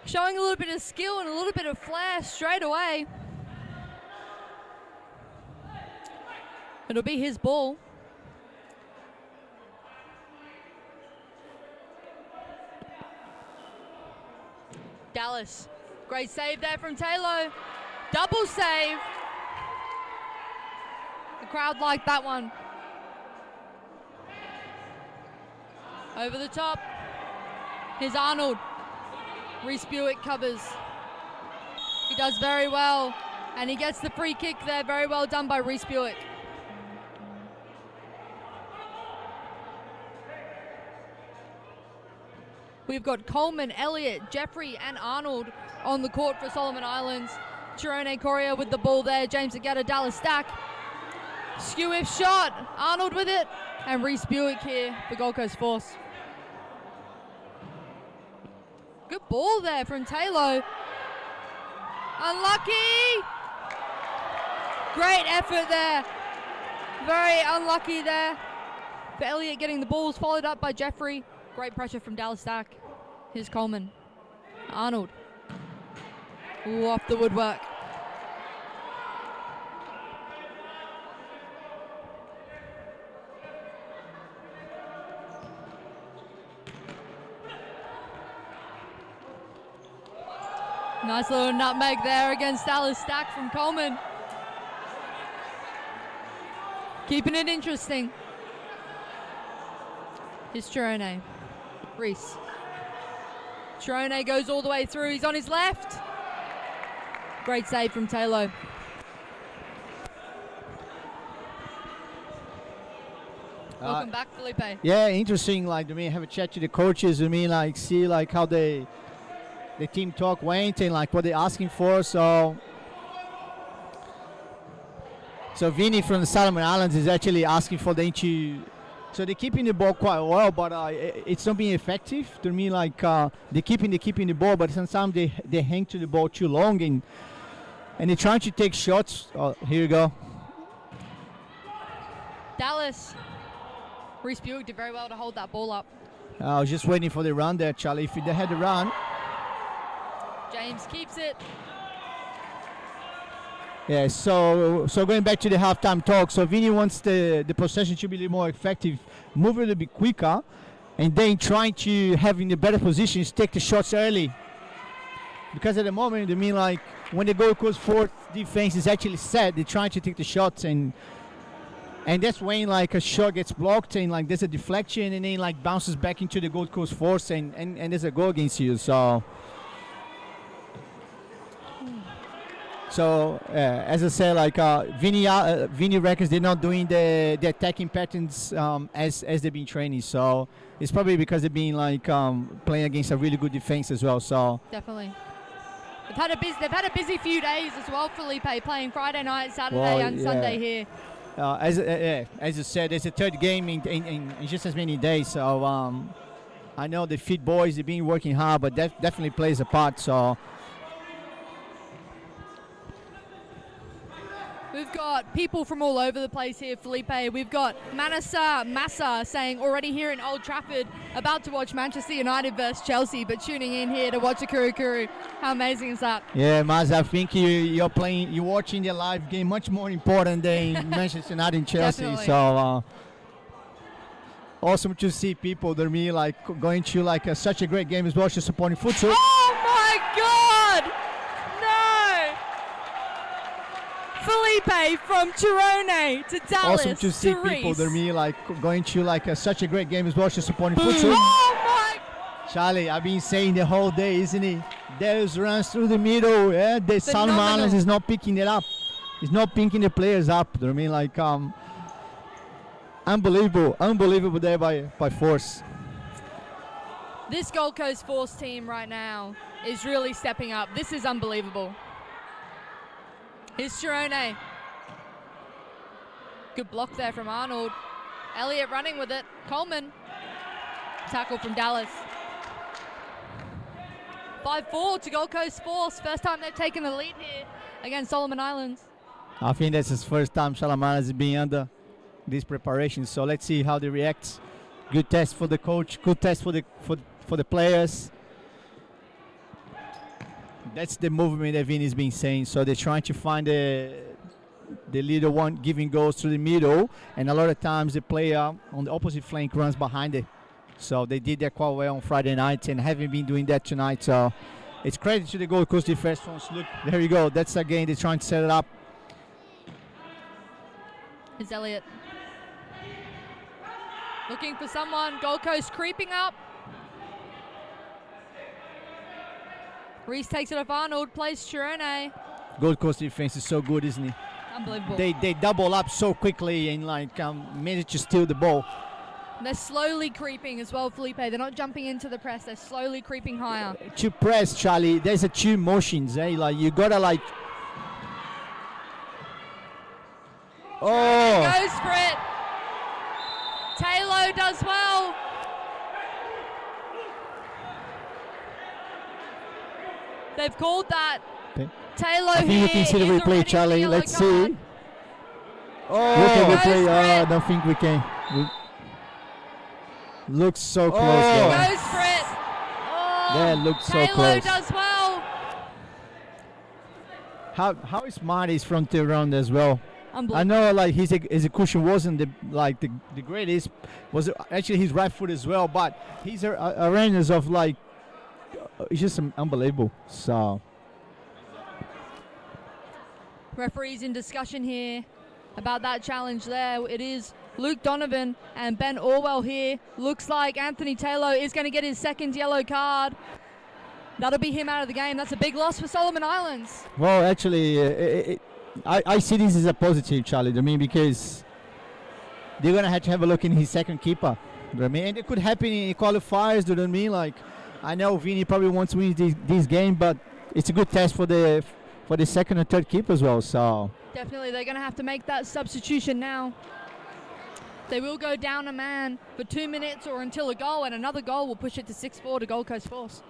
showing a little bit of skill and a little bit of flair straight away. It'll be his ball. Dallas. Great save there from Taylor. Double save. The crowd liked that one. Over the top. Here's Arnold. Rhys Buick covers. He does very well. And he gets the free kick there. Very well done by Rhys Buick. We've got Coleman, Elliott, Jeffrey, and Arnold on the court for Solomon Islands. Thirone Correia with the ball there. James Egeta, Dallas Dack. Skew if shot. Arnold with it. And Rhys Buick here for Gold Coast Force. Good ball there from Taylor. Unlucky. Great effort there. Very unlucky there for Elliott getting the balls, followed up by Jeffrey. Great pressure from Dallas Dack. Here's Coleman. Arnold. Ooh, off the woodwork. Nice little nutmeg there against Dallas Dack from Coleman. Keeping it interesting. Here's Thirone. Rhys. Thirone goes all the way through. He's on his left. Great save from Taylor. Welcome back, Felipe. Yeah, interesting. Like, have a chat to the coaches. Like, see like how the team talk went and like what they're asking for. So Vinny from the Solomon Islands is actually asking for them to. So they're keeping the ball quite well, but it's not being effective. To me, like they're keeping the ball, but sometimes they hang to the ball too long and they're trying to take shots. Oh, here you go. Dallas. Rhys Buick did very well to hold that ball up. I was just waiting for the run there, Charlie. If they had the run. James keeps it. Yeah, so going back to the halftime talk, so Vinny wants the possession to be a little more effective, move a little bit quicker, and then trying to have in the better positions, take the shots early. Because at the moment, like when the Gold Coast Force defense is actually set, they're trying to take the shots, and that's when like a shot gets blocked and like there's a deflection and then like bounces back into the Gold Coast Force and there's a goal against you. So as I said, like Vinny reckons they're not doing the attacking patterns as they've been training. So it's probably because they've been like playing against a really good defense as well. So definitely, they've had a busy few days as well. Felipe playing Friday night, Saturday, and Sunday here. As you said, it's a third game in just as many days. So I know the fit boys they've been working hard, but that definitely plays a part. So. We've got people from all over the place here, Felipe. We've got Massa saying already here in Old Trafford, about to watch Manchester United versus Chelsea, but tuning in here to watch a Kurukuru. How amazing is that? Yeah, Massa, I think you're watching the live game much more important than Manchester United and Chelsea. Definitely. So awesome to see people that like going to like such a great game as well, just supporting Futsal. Oh my God! Felipe from Thirone to Dallas. Awesome to see people that like going to like such a great game as well, just supporting Futsal. Oh my! Charlie, I've been saying the whole day, isn't he? Those runs through the middle. Yeah, the Solomon Islands is not picking it up. He's not picking the players up. I mean, like unbelievable there by Force. This Gold Coast Force team right now is really stepping up. This is unbelievable. Here's Thirone. Good block there from Arnold. Elliott running with it. Coleman. Tackle from Dallas. 5-4 to Gold Coast Force. First time they've taken the lead here against Solomon Islands. I think that's his first time Solomon Islands being under this preparation. So let's see how they react Good test for the coach. Good test for the players. That's the movement that Vini's been saying. So they're trying to find the leader one giving goals through the middle, and a lot of times the player on the opposite flank runs behind it. So they did that quite well on Friday night and haven't been doing that tonight. So it's credit to the Gold Coast defense. Look, there you go. That's again they're trying to set it up. Is Elliot looking for someone? Gold Coast creeping up. Rhys takes it off Arnold, plays Thirone. Gold Coast defense is so good, isn't it? Unbelievable. They double up so quickly and like manage to steal the ball. They're slowly creeping as well, Felipe. They're not jumping into the press. They're slowly creeping higher. To press, Charlie, there's a two motions, eh? Like you gotta like. Oh! Goes for it. Taylor does well. They've called that. Okay. Taylor I think here we can see the is replay, already Charlie. a yellow Let's card. see. Oh! Look at the Goes replay. for I it. don't think we can. Looks so close. Goes Though. for it. Oh, That looks so Taylor close. does well. How smart is from Thirone as well. I Unbelievable. know like his execution wasn't the greatest. Was actually his right foot as well, but his awareness of like it's just unbelievable. So Referees in discussion here about that challenge there. It is Luke Donovan and Ben Orwell here. Looks like Anthony Taylor is going to get his second yellow card. That'll be him out of the game. That's a big loss for Solomon Islands. well, actually, I see this as a positive, Charlie. I mean, because they're gonna have to have a look in his second keeper. You know what I mean, and it could happen in qualifiers. You know what I mean? Like, I know Vini probably wants to win this game, but it's a good test for the second and third keeper as well. So Definitely, they're going to have to make that substitution now. They will go down a man for 2 minutes or until a goal, and another goal will push it to 6-4 to Gold Coast Force.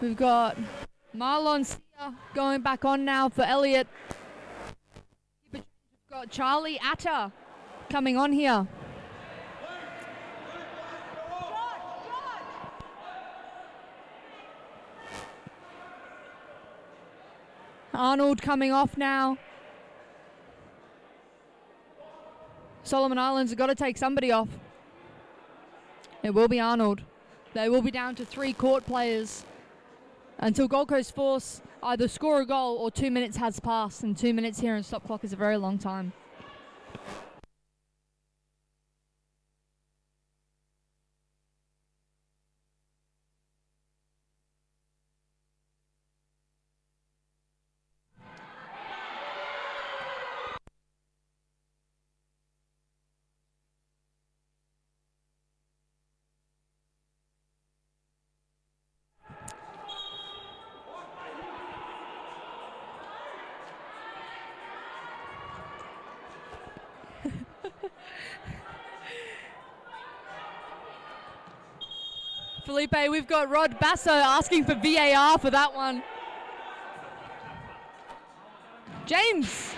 We've got Marlon Sia going back on now for Elliot. We've got Charlie Atta coming on here. Arnold coming off now. Solomon Islands have got to take somebody off. It will be Arnold. They will be down to 3 court players until Gold Coast Force either score a goal or 2 minutes has passed, and 2 minutes here in stop clock is a very long time. Felipe, we've got Rod Basso asking for VAR for that one. James.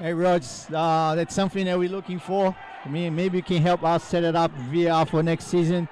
Hey, Rog, that's something that we're looking for. I mean, maybe you can help us set it up VR for next season.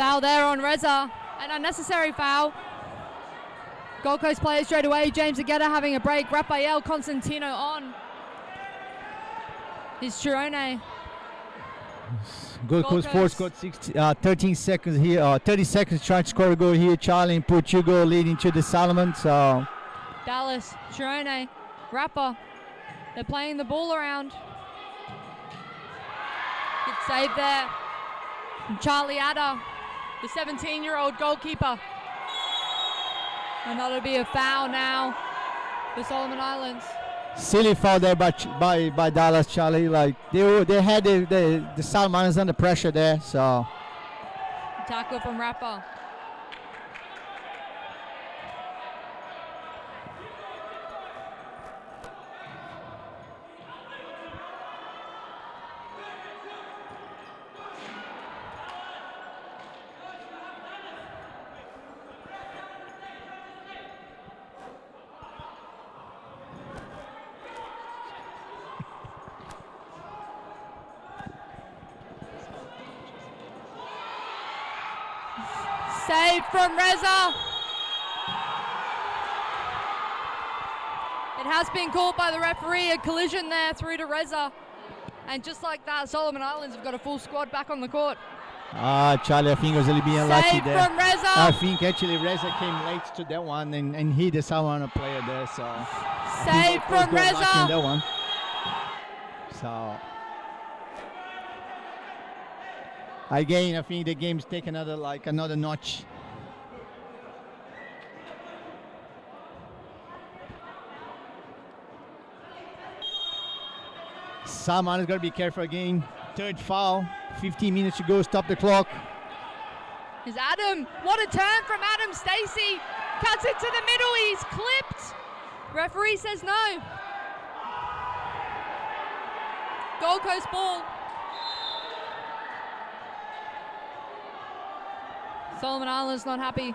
Foul there on Reza. An unnecessary foul. Gold Coast players straight away. James Egeta having a break. Rafael Consentino on. Here's Thirone. Gold Coast Force got 13 seconds here, 30 seconds trying to score a goal here. Charlie and Portugal leading to the Solomon. So Dallas, Thirone, Rapper. They're playing the ball around. Good save there from Charlie Adder, the 17-year-old goalkeeper. And that'll be a foul now for Solomon Islands. silly foul there by Dallas, Charlie. Like they had the Solomon Islands under pressure there. So Tackle from Rapper. Saved from Reza. It has been called by the referee, a collision there through to Reza. And just like that, Solomon Islands have got a full squad back on the court. Charlie, I think was a little bit unlucky Saved there. from Reza. I think actually Reza came late to that one and he the Solomon player there. So Saved from Reza. Reza. That one. So again, I think the game's take another notch. Solomon has got to be careful again. Third foul. 15 minutes to go. Stop the clock. Is Adam. What a turn from Adam. Stacey cuts it to the middle. He's clipped. Referee says no. Gold Coast ball. Solomon Islands not happy.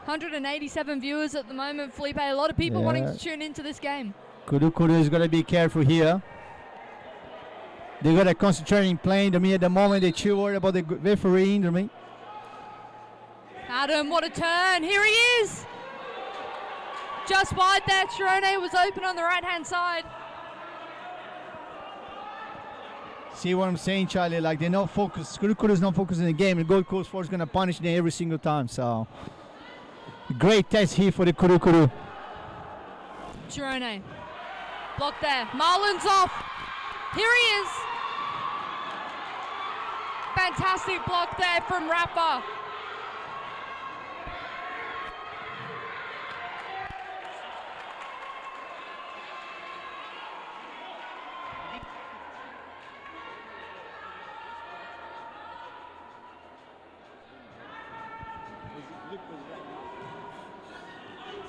$187 viewers at the moment, Felipe. A lot of people wanting to tune into this game. Kurukuru is going to be careful here. They got to concentrate in playing. At the moment, they're too worried about the referee. Adam, what a turn. Here he is. Just wide there. Thirone was open on the right-hand side. See what I'm saying, Charlie? Like, they're not focused. Kurukuru is not focused in the game. And Gold Coast Force is going to punish them every single time. So, great test here for the Kurukuru. Thirone. Block there. Marlon's off. Here he is. Fantastic block there from Rapper.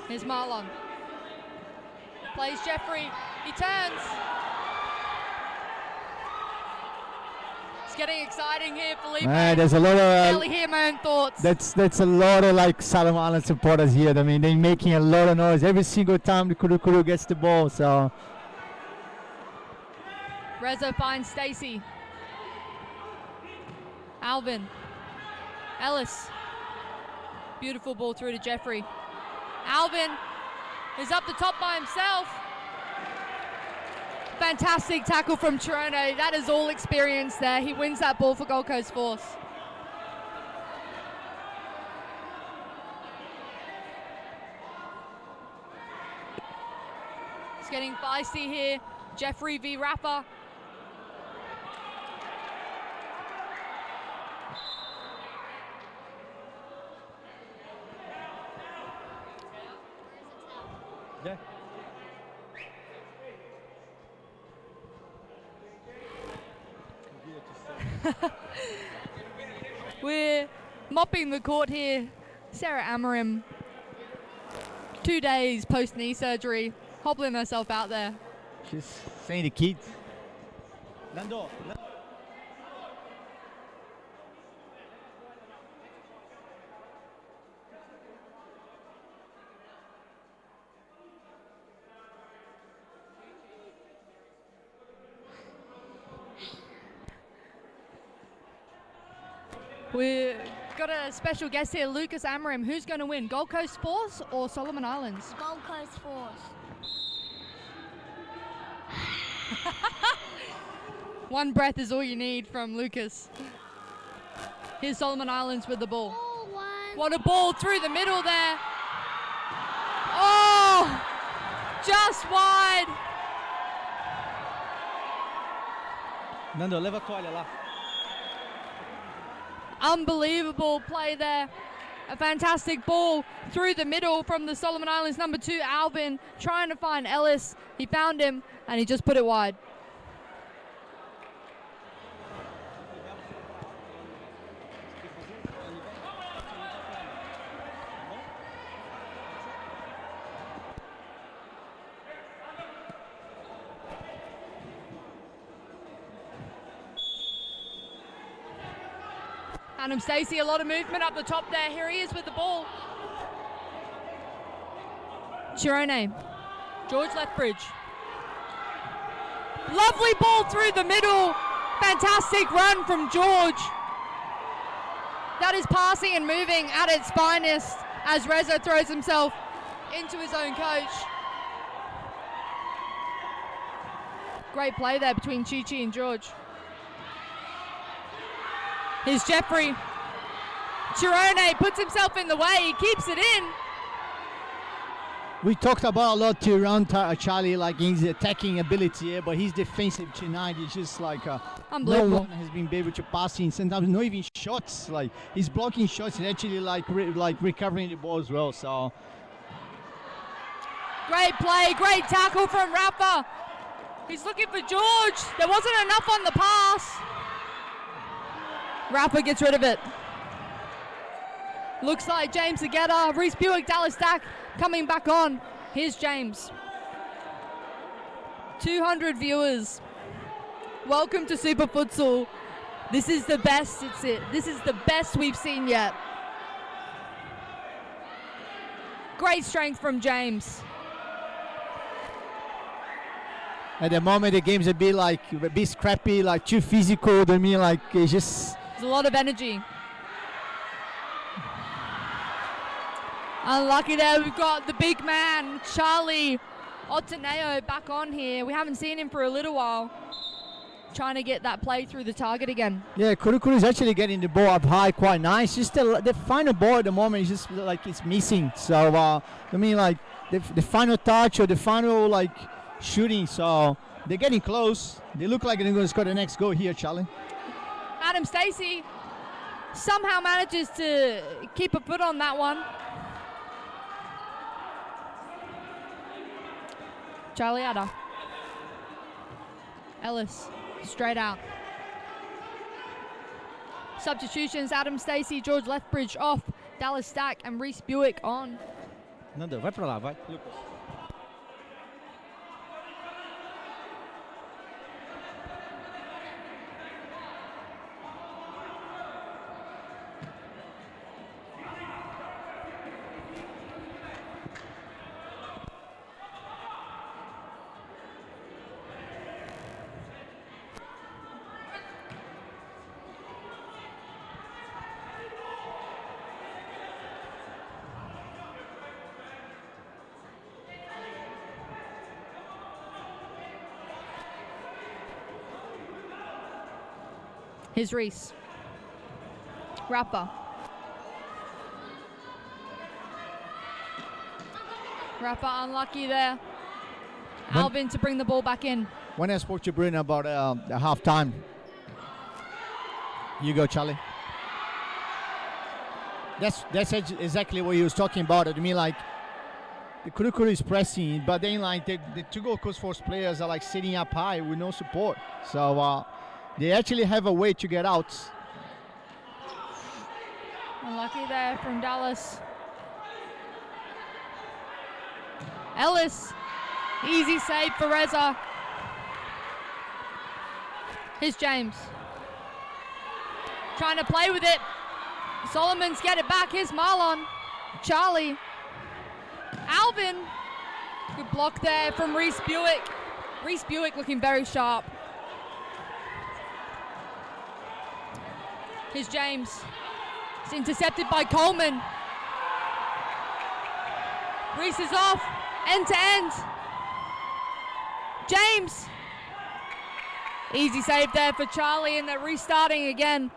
Here's Marlon. Plays Jeffrey. He turns. It's getting exciting here, Felipe. There's a lot of. Barely hear my own thoughts. That's a lot of Solomon Island supporters here. I mean, they're making a lot of noise every single time the Kurukuru gets the ball. So Reza finds Stacey. Alvin. Ellis. Beautiful ball through to Jeffrey. Alvin is up the top by himself. Fantastic tackle from Thirone. That is all experience there. He wins that ball for Gold Coast Force. It's getting feisty here. Jeffrey v. Rapper. Yeah. We're mopping the court here. Sarah Amarim, 2 days post knee surgery, hobbling herself out there. She's saying the kids. Lando. We've got a special guest here, Lucas Amarim. Who's going to win, Gold Coast Force or Solomon Islands? Gold Coast Force. One breath is all you need from Lucas. Here's Solomon Islands with the ball. Oh, one. What a ball through the middle there. Oh, just wide. Nando, leva a toalha lá. Unbelievable play there. A fantastic ball through the middle from the Solomon Islands number 2, Alvin, trying to find Ellis. He found him and he just put it wide. Adam Stacey, a lot of movement up the top there. Here he is with the ball. Thirone, George Lethbridge. Lovely ball through the middle. Fantastic run from George. That is passing and moving at its finest as Reza throws himself into his own coach. Great play there between Chi-Chi and George. Here's Jeffrey. Thirone puts himself in the way. He keeps it in. We talked about a lot to Charlie, like his attacking ability, but his defensive tonight is just like no Unbelievable. one has been able to pass in. Sometimes not even shots. Like he's blocking shots and actually like recovering the ball as well. So Great play, great tackle from Rafa. He's looking for George. There wasn't enough on the pass. Rafa gets rid of it. Looks like James Egeta, Rhys Buick, Dack coming back on. Here's James. 200 viewers. Welcome to Super Futsal. This is the best. This is the best we've seen yet. Great strength from James. at the moment the game's a bit scrappy, like too physical. I mean, like it's just. There's a lot of energy. Unlucky there, we've got the big man, Charlie Otaneo, back on here. We haven't seen him for a little while. Trying to get that play through the target again. Yeah, Kurukuru is actually getting the ball up high quite nice. Just the final ball at the moment is just like it's missing. So, I mean, like the final touch or the final like shooting. So they're getting close. They look like they're going to score the next goal here, Charlie. Adam Stacey somehow manages to keep a foot on that one. Charlie Ada. Ellis, straight out. Substitutions, Adam Stacey, George Lethbridge off, Dack and Rhys Buick on. Nanda, vai pra lá, vai. Lucas. Here's Rhys. Rafa. Rafa unlucky there. Alvin to bring the ball back in. When I spoke to Bruno about the half time, you go, Charlie. That's exactly what he was talking about. I mean, like the Kurukuru is pressing, but then like the two Gold Coast Force players are like sitting up high with no support. So they actually have a way to get out. Unlucky there from Dallas. Ellis. Easy save for Reza. Here's James. Trying to play with it. Solomon's get it back. Here's Marlon. Charlie. Alvin. Good block there from Rhys Buick. Rhys Buick looking very sharp. Here's James. It's intercepted by Coleman. Rhys is off, end to end. James. Easy save there for Charlie, and they're restarting again.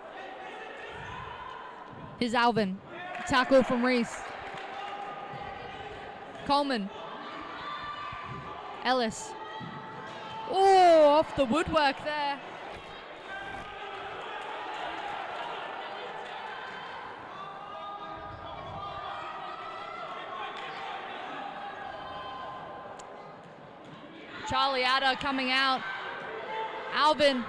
Here's Alvin. Tackle from Rhys. Coleman. Ellis. Oh, off the woodwork there. Charlie Adder coming out. Alvin.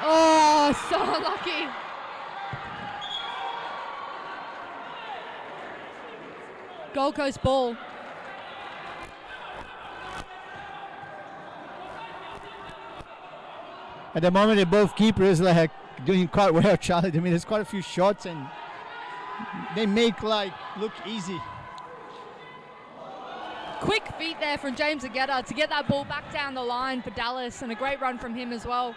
Oh, so unlucky. Gold Coast ball. At the moment, they're both keepers like doing quite well, Charlie. I mean, there's quite a few shots, and they make like look easy. Quick feet there from James Egeta to get that ball back down the line for Dallas, and a great run from him as well.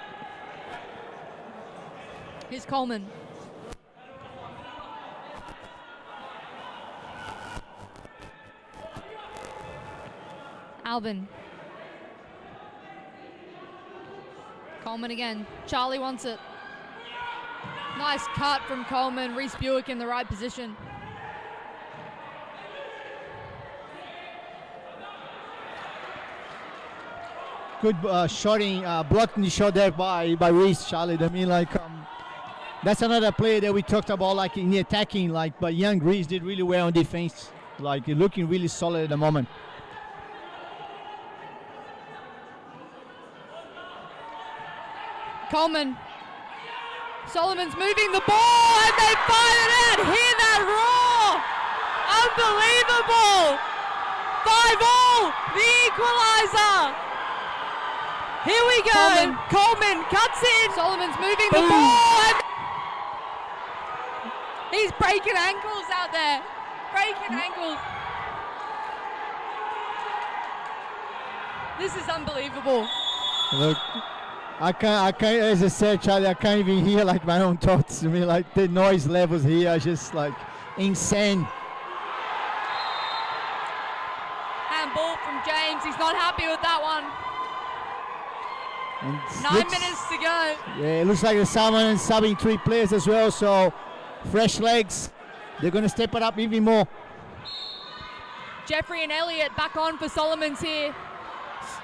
Here's Coleman. Alvin. Coleman again. Charlie wants it. Nice cut from Coleman. Rhys Buick in the right position. Good shotting, blocking the shot there by Rhys, Charlie. I mean, like, that's another player that we talked about, like in the attacking, like, but young Rhys did really well on defense. Like, looking really solid at the moment. Coleman. Solomon's moving the ball, and they fire it out. Hear that roar! Unbelievable! 5-all, the equalizer. Here we go. Coleman cuts in. Solomon's moving the ball. And he's breaking ankles out there. Breaking ankles. This is unbelievable. Look, I can't, as I said, Charlie, I can't even hear like my own thoughts. I mean, like the noise levels here are just like insane. Handball from James. He's not happy with that one. 9 minutes to go. Yeah, it looks like the Salmon subbing 3 players as well, so fresh legs. They're going to step it up even more. Jeffrey and Elliott back on for Solomons here.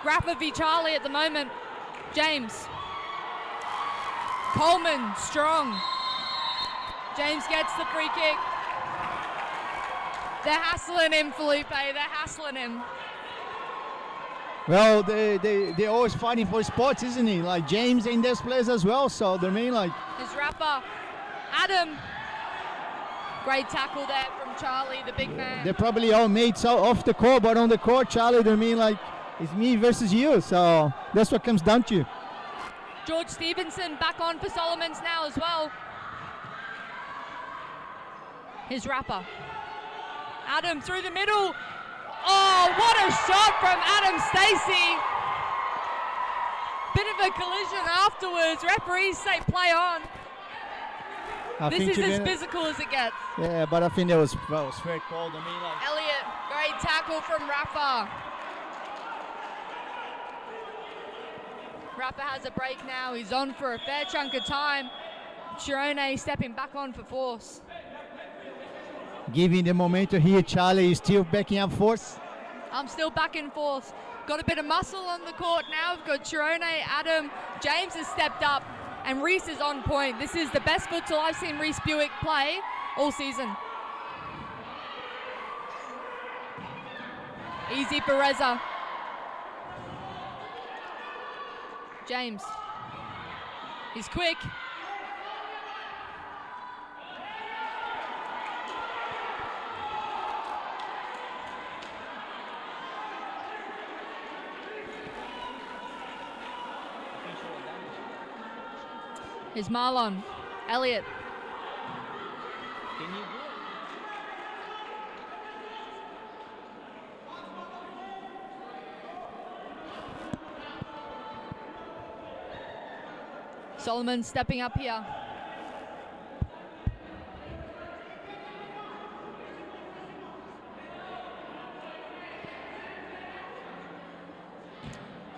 Rafa v Charlie at the moment. James. Coleman, strong. James gets the free kick. They're hassling him, Felipe. They're hassling him. Well, they're always fighting for spots, isn't he? Like James in those players as well, so they mean like... There's Rafa. Adam. Great tackle there from Charlie, the big man. They're probably all mates off the court, but on the court, Charlie, they mean like it's me versus you, so that's what comes down to. George Stevenson back on for Solomons now as well. Here's Rafa. Adam through the middle. Oh, what a shot from Adam Stacey. Bit of a collision afterwards. Referees say play on. This is as physical as it gets. Yeah, but I think that was fair call. I mean, like... Elliott, great tackle from Rafa. Rafa has a break now. He's on for a fair chunk of time. Thirone stepping back on for force. Giving the momentum here, Charlie is still backing up force. I'm still back in force. Got a bit of muscle on the court now. We've got Thirone, Adam, James has stepped up, and Rhys is on point. This is the best futsal I've seen Rhys Buick play all season. Easy for Reza. James. He's quick. Here's Marlon. Elliott. Can you do it? Solomon stepping up here.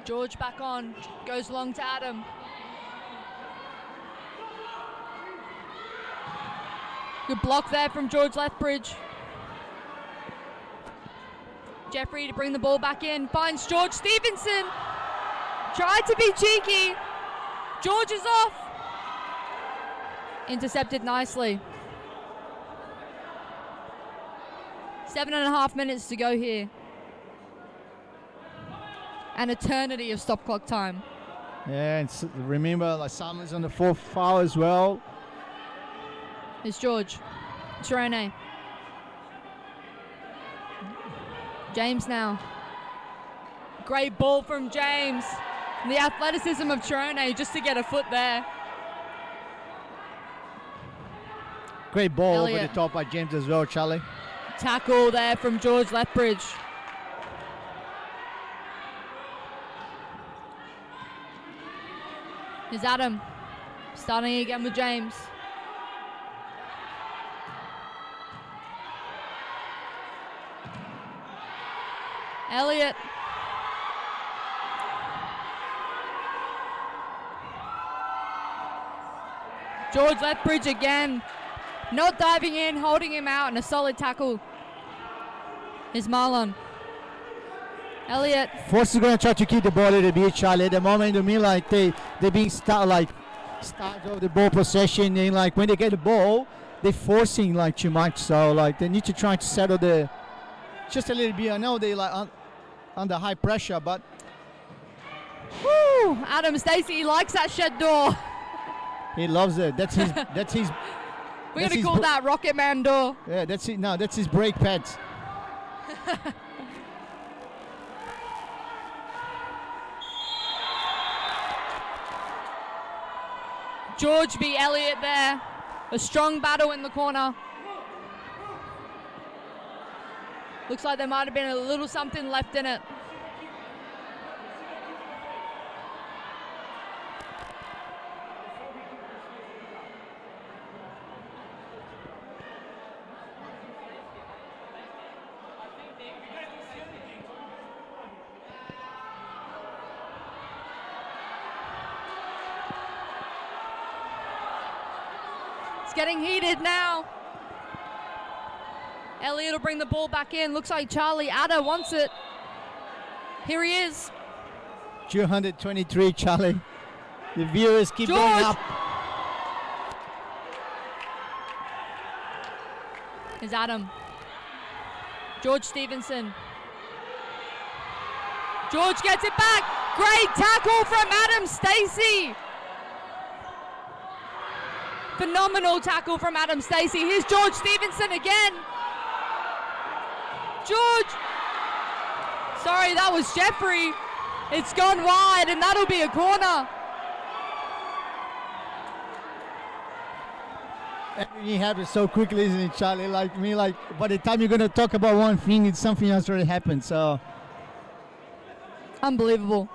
George back on, goes long to Adam. Good block there from George Lethbridge. Jeffrey to bring the ball back in, finds George Stevenson. Tried to be cheeky. George is off. Intercepted nicely. 7.5 minutes to go here. An eternity of stop clock time. Yeah, and remember, like Simon's on the 4th foul as well. It's George. Thirone. James now. Great ball from James. And the athleticism of Thirone just to get a foot there. Great ball Elliott. over the top by James as well, Charlie. Tackle there from George Lethbridge. Here's Adam. Starting again with James. Elliott. George Lethbridge again. Not diving in, holding him out, and a solid tackle. Here's Marlon. Elliott. Force is going to try to keep the ball a little bit, Charlie. At the moment, to me, like they're being start of the ball possession, and like when they get the ball, they're forcing like too much. So like they need to try to settle the just a little bit. I know they like under high pressure, but Woo! Adam Stacey likes that shed door. he loves it. That's his. That's his. We're that's going to his call that Rocket Man door. Yeah, that's it. No, that's his brake pads. George v. Elliott there. A strong battle in the corner. Looks like there might have been a little something left in it. It's getting heated now. Elliott will bring the ball back in. Looks like Charlie Adder wants it. Here he is. 223, Charlie. The viewers keep George. going up. Here's Adam. George Stevenson. George gets it back. Great tackle from Adam Stacey. Phenomenal tackle from Adam Stacey. Here's George Stevenson again. George. Sorry, that was Jeffrey. It's gone wide, and that'll be a corner. Everything happens so quickly, isn't it, Charlie? Like me, like by the time you're gonna talk about one thing, it's something else already happened. So Unbelievable.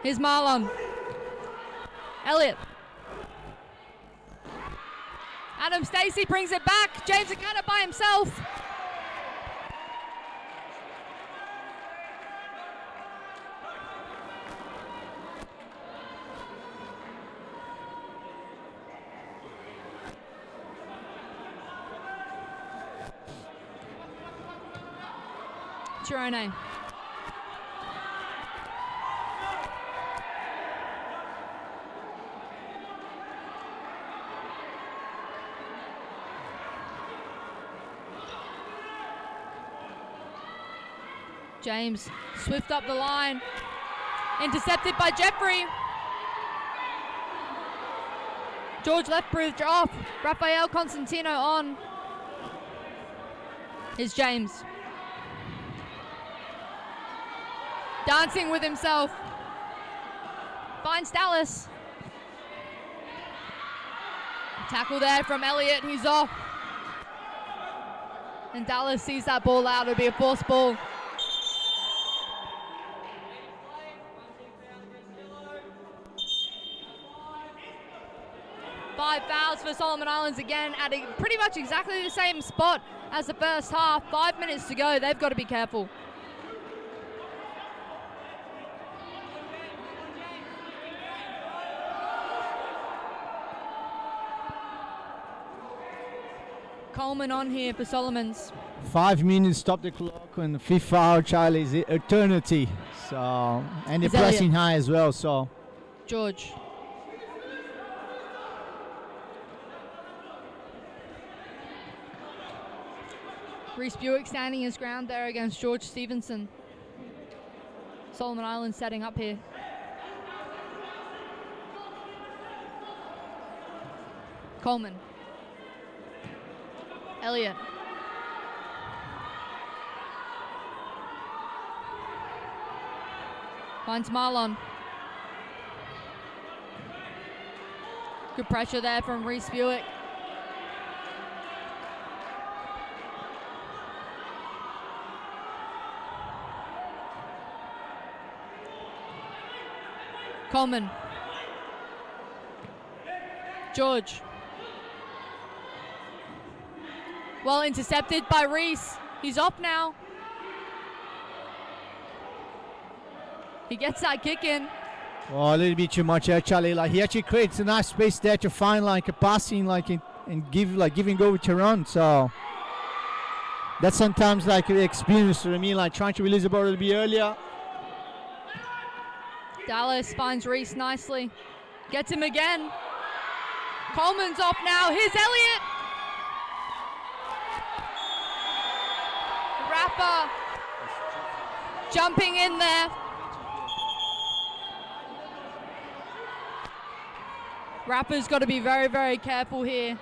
Here's Marlon. Elliott. Adam Stacey brings it back. James Egeta by himself. Thirone. James, swift up the line. Intercepted by Jeffrey. George Lethbridge off. Rafael Consentino on. Here's James. Dancing with himself. Finds Dallas. Tackle there from Elliott. He's off. And Dallas sees that ball out. It'll be a forced ball. Five fouls for Solomon Islands again at pretty much exactly the same spot as the first half. 5 minutes to go. They've got to be careful. Coleman on here for Solomons. 5 minutes, stop the clock, and the fifth foul, Charlie, is eternity. So, and they're Is Elliot. pressing high as well. So, George. Rhys Buick standing his ground there against George Stevenson. Solomon Islands setting up here. Coleman. Elliot. Finds Marlon. Good pressure there from Rhys Buick. Coleman. George. Well intercepted by Rhys. He's off now. He gets that kick in. well, a little bit too much actually. Like he actually creates a nice space there to find like a passing, like and giving go with Thirone. So that's sometimes like the experience for me, like trying to release the ball a little bit earlier. Dallas finds Rhys nicely. Gets him again. Coleman's off now. Here's Elliot. Rapper jumping in there. Rapper's got to be very, very careful here.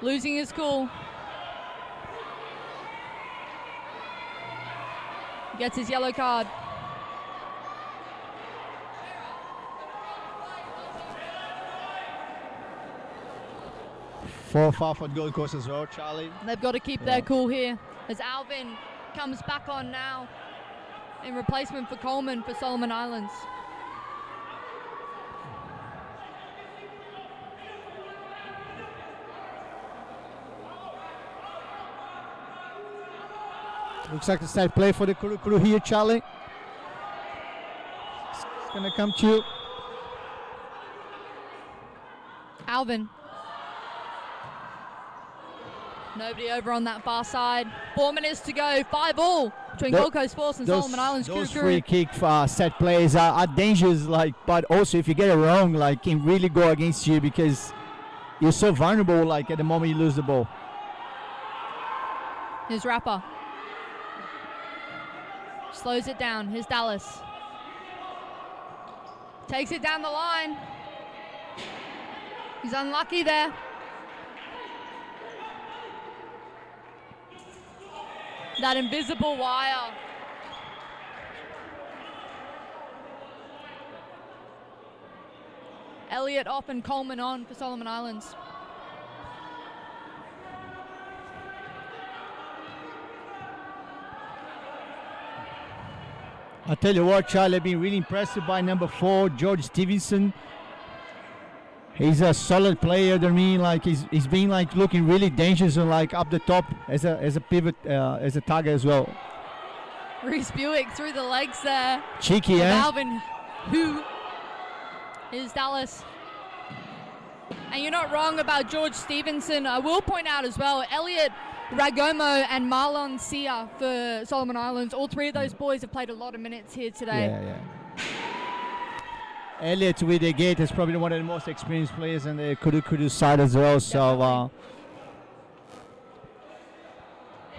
Losing his cool. Gets his yellow card. Four foul for Gold Coast as well, Charlie. They've got to keep their cool here as Alvin comes back on now in replacement for Coleman for Solomon Islands. Looks like a side play for the Kurukuru here, Charlie. It's gonna come to you. Alvin. Nobody over on that far side. 4 minutes to go. 5-all between Gold Coast Force and Solomon Islands. Those Kurukuru. free kick set plays are dangerous, like, but also if you get it wrong, like, can really go against you because you're so vulnerable, like, at the moment you lose the ball. Here's Rapper. Slows it down. Here's Dallas. Takes it down the line. He's unlucky there. That invisible wire. Elliot off and Coleman on for Solomon Islands. I tell you what, Charlie, I've been really impressed by number 4, George Stevenson. He's a solid player. I mean, like he's been like looking really dangerous and like up the top as a pivot, as a target as well. Rhys Buick through the legs there. Cheeky, of eh? Alvin, who is Dallas. And you're not wrong about George Stevenson. I will point out as well, Elliot Ragomo and Marlon Sia for Solomon Islands. All three of those boys have played a lot of minutes here today. Yeah. Elliot with Egeta is probably one of the most experienced players on the Kurukuru side as well. So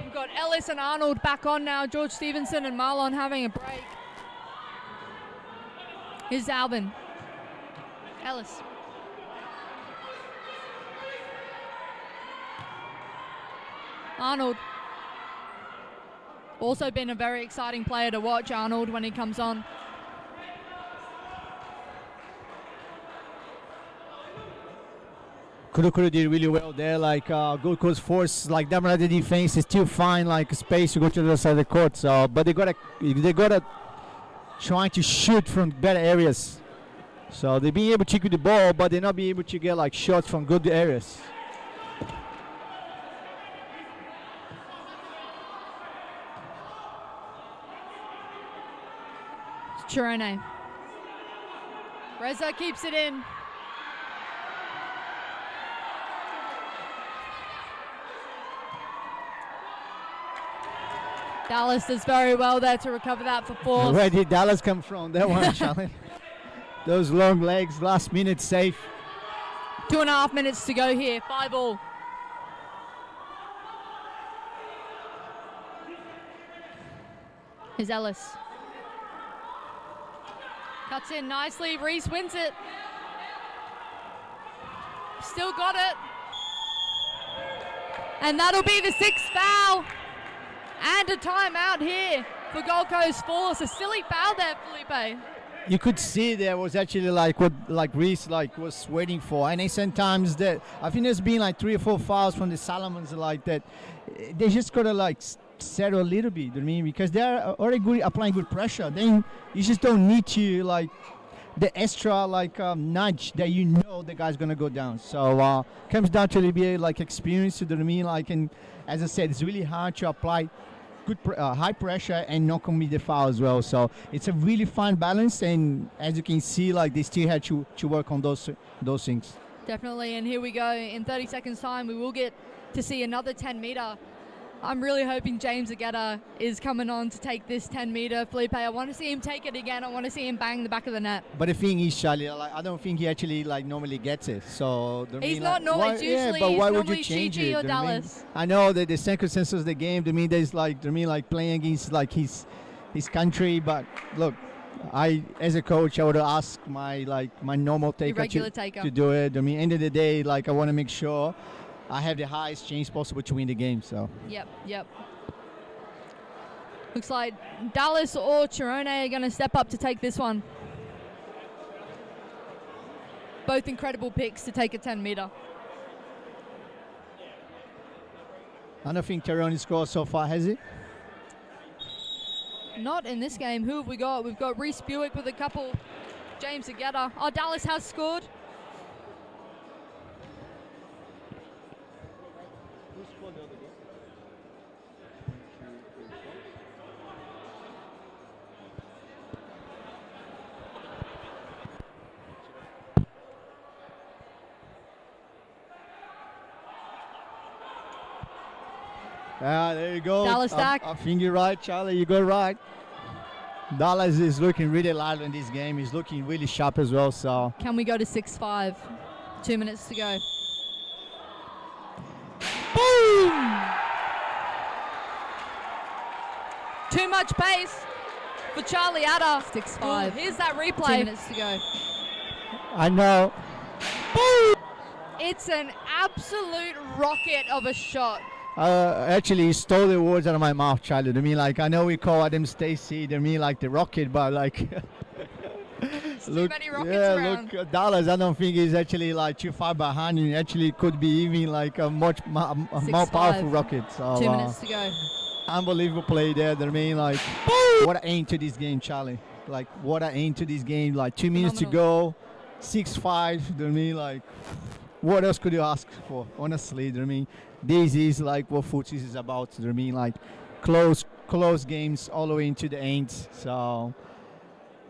we've got Ellis and Arnold back on now. George Stevenson and Marlon having a break. Here's Alvin. Ellis. Arnold. Also been a very exciting player to watch, Arnold, when he comes on. Kurukuru did really well there. Like Gold Coast Force, like dominate the defense, is still find like space to go to the other side of the court. So, but they gotta trying to shoot from better areas. So they being able to kick with the ball, but they're not being able to get like shots from good areas. Thirone. Reza keeps it in. Dallas does very well there to recover that for force. Where did Dallas come from? That one, Charlie. Those long legs, last minute safe. 2.5 minutes to go here. 5-all. Here's Ellis. Cuts in nicely. Rhys wins it. Still got it. And that'll be the 6th foul. And a timeout here for Gold Coast Force. A silly foul there, Felipe. You could see there was actually like what Rhys was waiting for, and then sometimes that I think there's been like 3 or 4 fouls from the Salomons like that. They just gotta settle a little bit. I mean, because they're already good, applying good pressure. Then you just don't need to the extra nudge that the guy's gonna go down. So comes down to a little bit experience. You know what I mean? And as I said, it's really hard to apply good high pressure and not commit the foul as well. So it's a really fine balance, and as you can see, they still had to work on those things. Definitely, and here we go. In 30 seconds time, we will get to see another 10-meter. I'm really hoping James Egeta is coming on to take this 10-meter. Felipe, I want to see him take it again. I want to see him bang the back of the net. But the thing is, Charlie, I don't think he actually normally gets it. So he's not normally. Usually, yeah, but why would you normally change GG it? or Dallas. I know that the circumstances of the game. There's playing against his country. But look, as a coach, I would ask my normal taker to do it. End of the day, I want to make sure I have the highest chance possible to win the game. So. Yep. Looks like Dallas or Thirone are going to step up to take this one. Both incredible picks to take a 10-meter. I don't think Thirone scored so far, has he? Not in this game. Who have we got? We've got Rhys Buick with a couple. James Egeta. Oh, Dallas has scored. There you go. Dallas Dack. I think you're right, Charlie. You got right. Dallas is looking really lively in this game. He's looking really sharp as well. So can we go to 6-5? 2 minutes to go. Boom! Too much pace for Charlie Adder. 6-5. Here's that replay. 2 minutes to go. I know. Boom! It's an absolute rocket of a shot. Actually, he stole the words out of my mouth, Charlie. I know we call Adam Stacey, the rocket, but too many rockets around. Look, Dallas, I don't think he's actually too far behind. He actually could be even a much more powerful rocket. So, 2 minutes to go. Unbelievable play there. What an end to this game, Charlie. What an end to this game. 2 minutes to go, 6-5. What else could you ask for? Honestly, this is what futsal is about. Close games all the way into the end. So,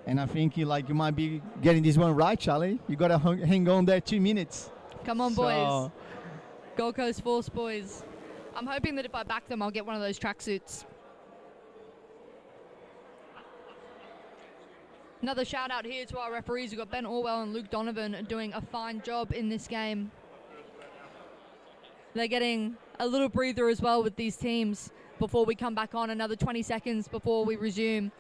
and I think you might be getting this one right, Charlie. You gotta hang on there 2 minutes. Come on, boys. Gold Coast Force boys. I'm hoping that if I back them, I'll get one of those tracksuits. Another shout out here to our referees. We've got Ben Orwell and Luke Donovan doing a fine job in this game. They're getting a little breather as well with these teams before we come back on. Another 20 seconds before we resume.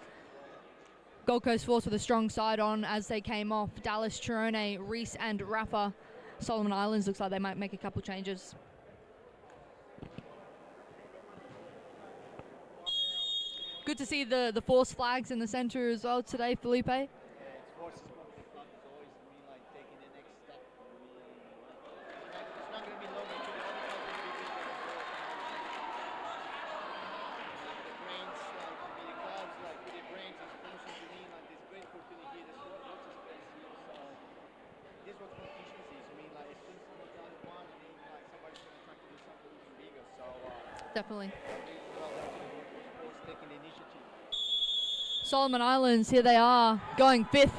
Gold Coast Force with a strong side on as they came off. Dallas, Thirone, Rhys and Rafa. Solomon Islands looks like they might make a couple changes. Good to see the Force flags in the center as well today, Felipe. Yeah, it's Force's flag is always taking the next step. It's not going to be long until the other side will be good. The brains, the clubs, with the brains, it's sponsored to me, this great opportunity here, there's lots of space here. So this is what competition is. As soon as someone does one, somebody's going to try to do something even bigger. So definitely. Taking the initiative. Solomon Islands, here they are, going 5th.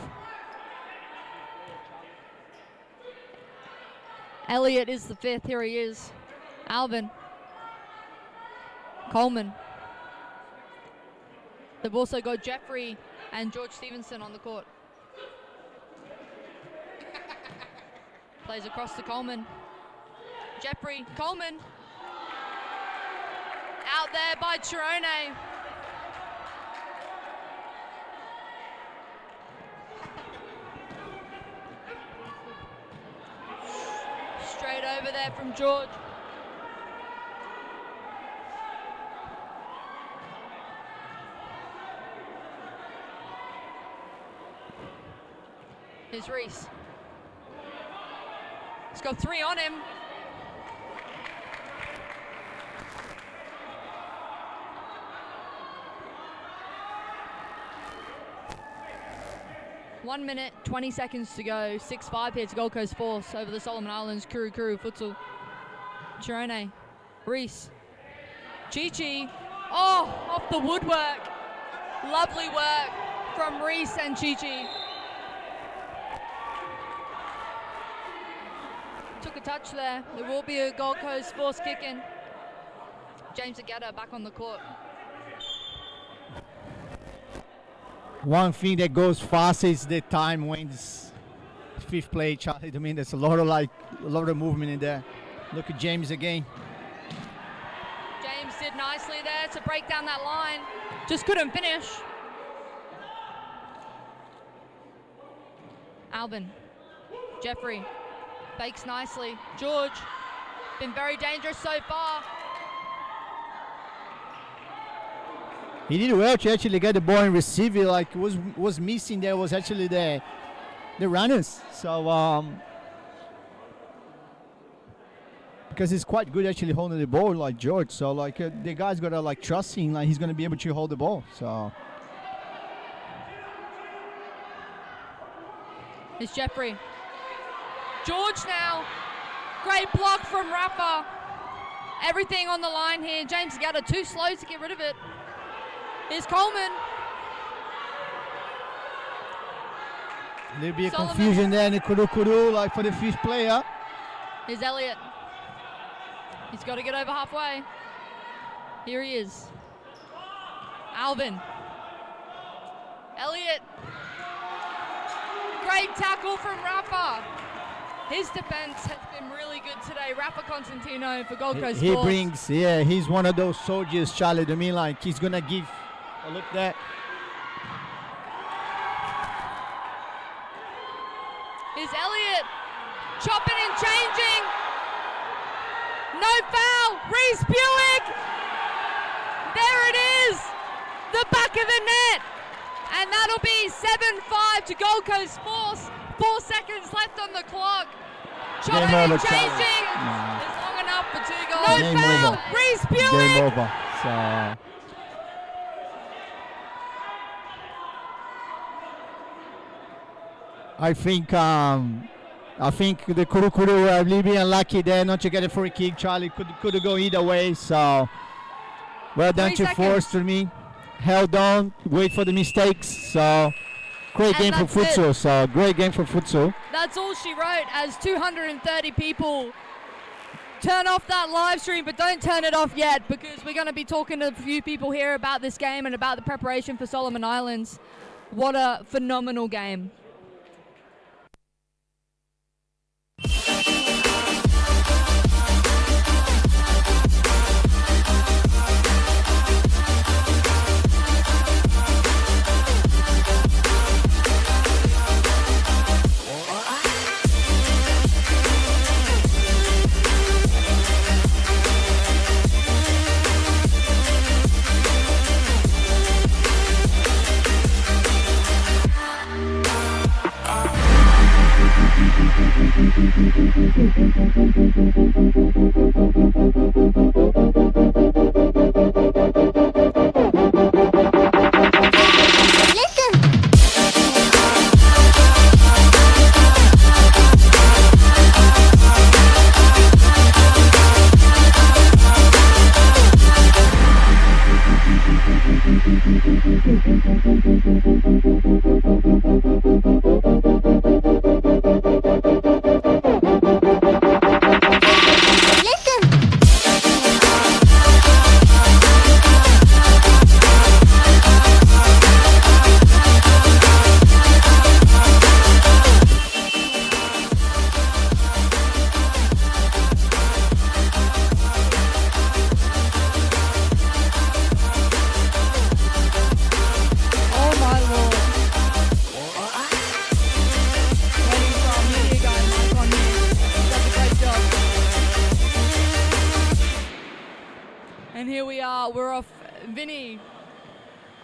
Elliott is the 5th, here he is. Alvin. Coleman. They've also got Jeffrey and George Stevenson on the court. Plays across to Coleman. Jeffrey, Coleman. Out there by Thirone. Straight over there from George. Here's Rhys. He's got 3 on him. One minute, 20 seconds to go. 6-5 here to Gold Coast Force over the Solomon Islands. Kurukuru Futsal. Thirone. Rhys. Chi-Chi. Oh, off the woodwork. Lovely work from Rhys and Chi-Chi. Took a touch there. There will be a Gold Coast Force kick in. James Egeta back on the court. One thing that goes fast is the time when it's 5th play, Charlie. I mean, there's a lot of movement in there. Look at James again. James did nicely there to break down that line. Just couldn't finish. Albin. Jeffrey. Fakes nicely. George. Been very dangerous so far. He did well to actually get the ball and receive it. Like was missing there was actually the runners. So because he's quite good actually holding the ball like George. So like the guy's gotta like trust him, like he's gonna be able to hold the ball. So it's Jeffrey. George now. Great block from Rafa. Everything on the line here. James Egeta too slow to get rid of it. Here's Coleman. There'll be a Solomon. confusion there in the Kurukuru, like for the 5th player. Here's Elliot. He's got to get over halfway. Here he is. Alvin. Elliot. Great tackle from Rafa. His defense has been really good today. Rafael Consentino for Gold Coast He Force. brings, he's one of those soldiers, Charlie. I mean, like he's gonna give a look there. Is Elliot chopping and changing. No foul. Rhys Buick. There it is. The back of the net. And that'll be 7-5 to Gold Coast Force. 4 seconds left on the clock. Chopping and changing. It's long enough for 2 goals. No Game foul. over. Rhys Buick. Game over. So I think the Kurukuru were a little bit unlucky there not to get a free kick. Charlie could go either way. So well done 3 to seconds. Force to me. Held on, wait for the mistakes. So great game for that's futsal. So great game for futsal. That's all she wrote as 230 people turn off that live stream, but don't turn it off yet because we're going to be talking to a few people here about this game and about the preparation for Solomon Islands. What a phenomenal game. And here we are, we're off. Vinny,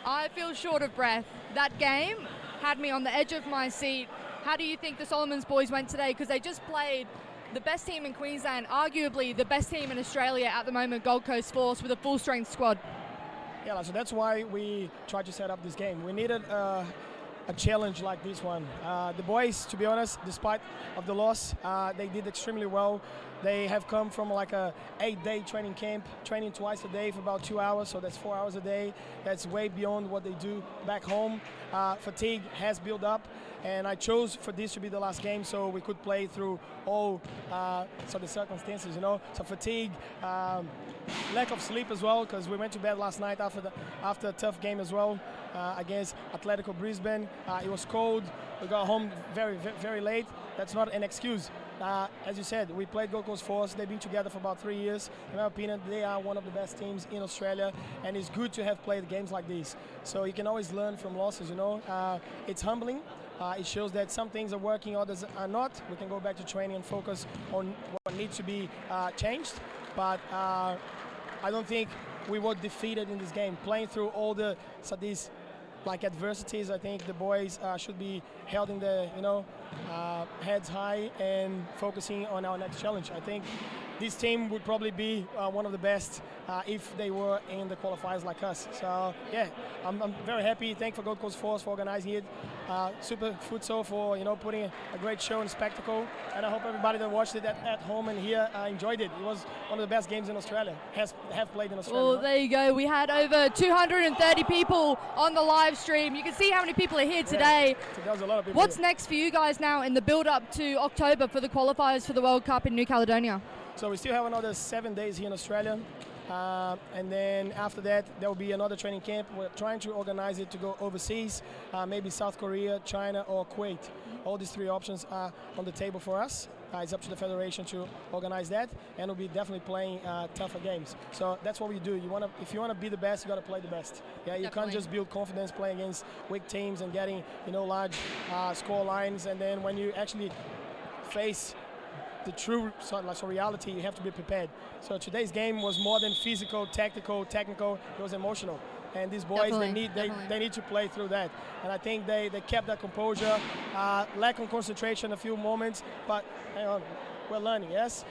I feel short of breath. That game had me on the edge of my seat. How do you think the Solomons boys went today? Because they just played the best team in Queensland, arguably the best team in Australia at the moment, Gold Coast Force, with a full-strength squad. Yeah, so that's why we tried to set up this game. We needed a challenge like this one. The boys, to be honest, despite of the loss, they did extremely well. They have come from like a 8-day training camp, training twice a day for about 2 hours, so that's 4 hours a day. That's way beyond what they do back home. Fatigue has built up, and I chose for this to be the last game so we could play through all the circumstances, you know. So fatigue, lack of sleep as well, because we went to bed last night after a tough game as well against Atletico Brisbane. It was cold. We got home very, very late. That's not an excuse. As you said, we played Gold Coast Force. They've been together for about 3 years. In my opinion, they are one of the best teams in Australia, and it's good to have played games like this. So you can always learn from losses, you know. It's humbling. It shows that some things are working, others are not. We can go back to training and focus on what needs to be changed. But I don't think we were defeated in this game. Playing through all these like adversities, I think the boys should be held in the heads high and focusing on our next challenge. I think this team would probably be one of the best if they were in the qualifiers like us. So yeah, I'm very happy. Thank for Gold Coast Force for organizing it. Super Futsal for putting a great show and spectacle. And I hope everybody that watched it at home and here enjoyed it. It was one of the best games in Australia. Have played in Australia. Well, there you go. We had over 230 people on the live stream. You can see how many people are here today. So there was a lot of people. What's here. next for you guys now in the build-up to October for the qualifiers for the World Cup in New Caledonia? So we still have another 7 days here in Australia. And then after that, there will be another training camp. We're trying to organize it to go overseas, maybe South Korea, China, or Kuwait. All these three options are on the table for us. It's up to the federation to organize that, and we'll be definitely playing tougher games. So that's what we do. If you want to be the best, you got to play the best. Yeah, you can't just build confidence playing against weak teams and getting large score lines, and then when you actually face the true reality, you have to be prepared. So today's game was more than physical, tactical, technical. It was emotional, and these boys they need to play through that. And I think they kept that composure, lack of concentration a few moments, but hang on, we're learning. Yes,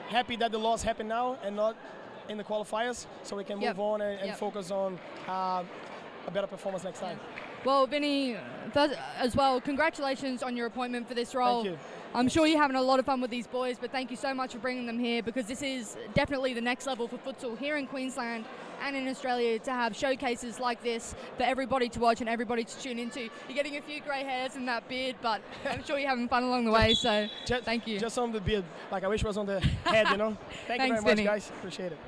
happy that the loss happened now and not in the qualifiers, so we can move on and focus on a better performance next time. Well, Vinny, as well, congratulations on your appointment for this role. Thank you. I'm sure you're having a lot of fun with these boys, but thank you so much for bringing them here, because this is definitely the next level for futsal here in Queensland and in Australia, to have showcases like this for everybody to watch and everybody to tune into. You're getting a few grey hairs in that beard, but I'm sure you're having fun along the way, so thank you. Just on the beard, like I wish it was on the head, Thank you very much, guys. Appreciate it.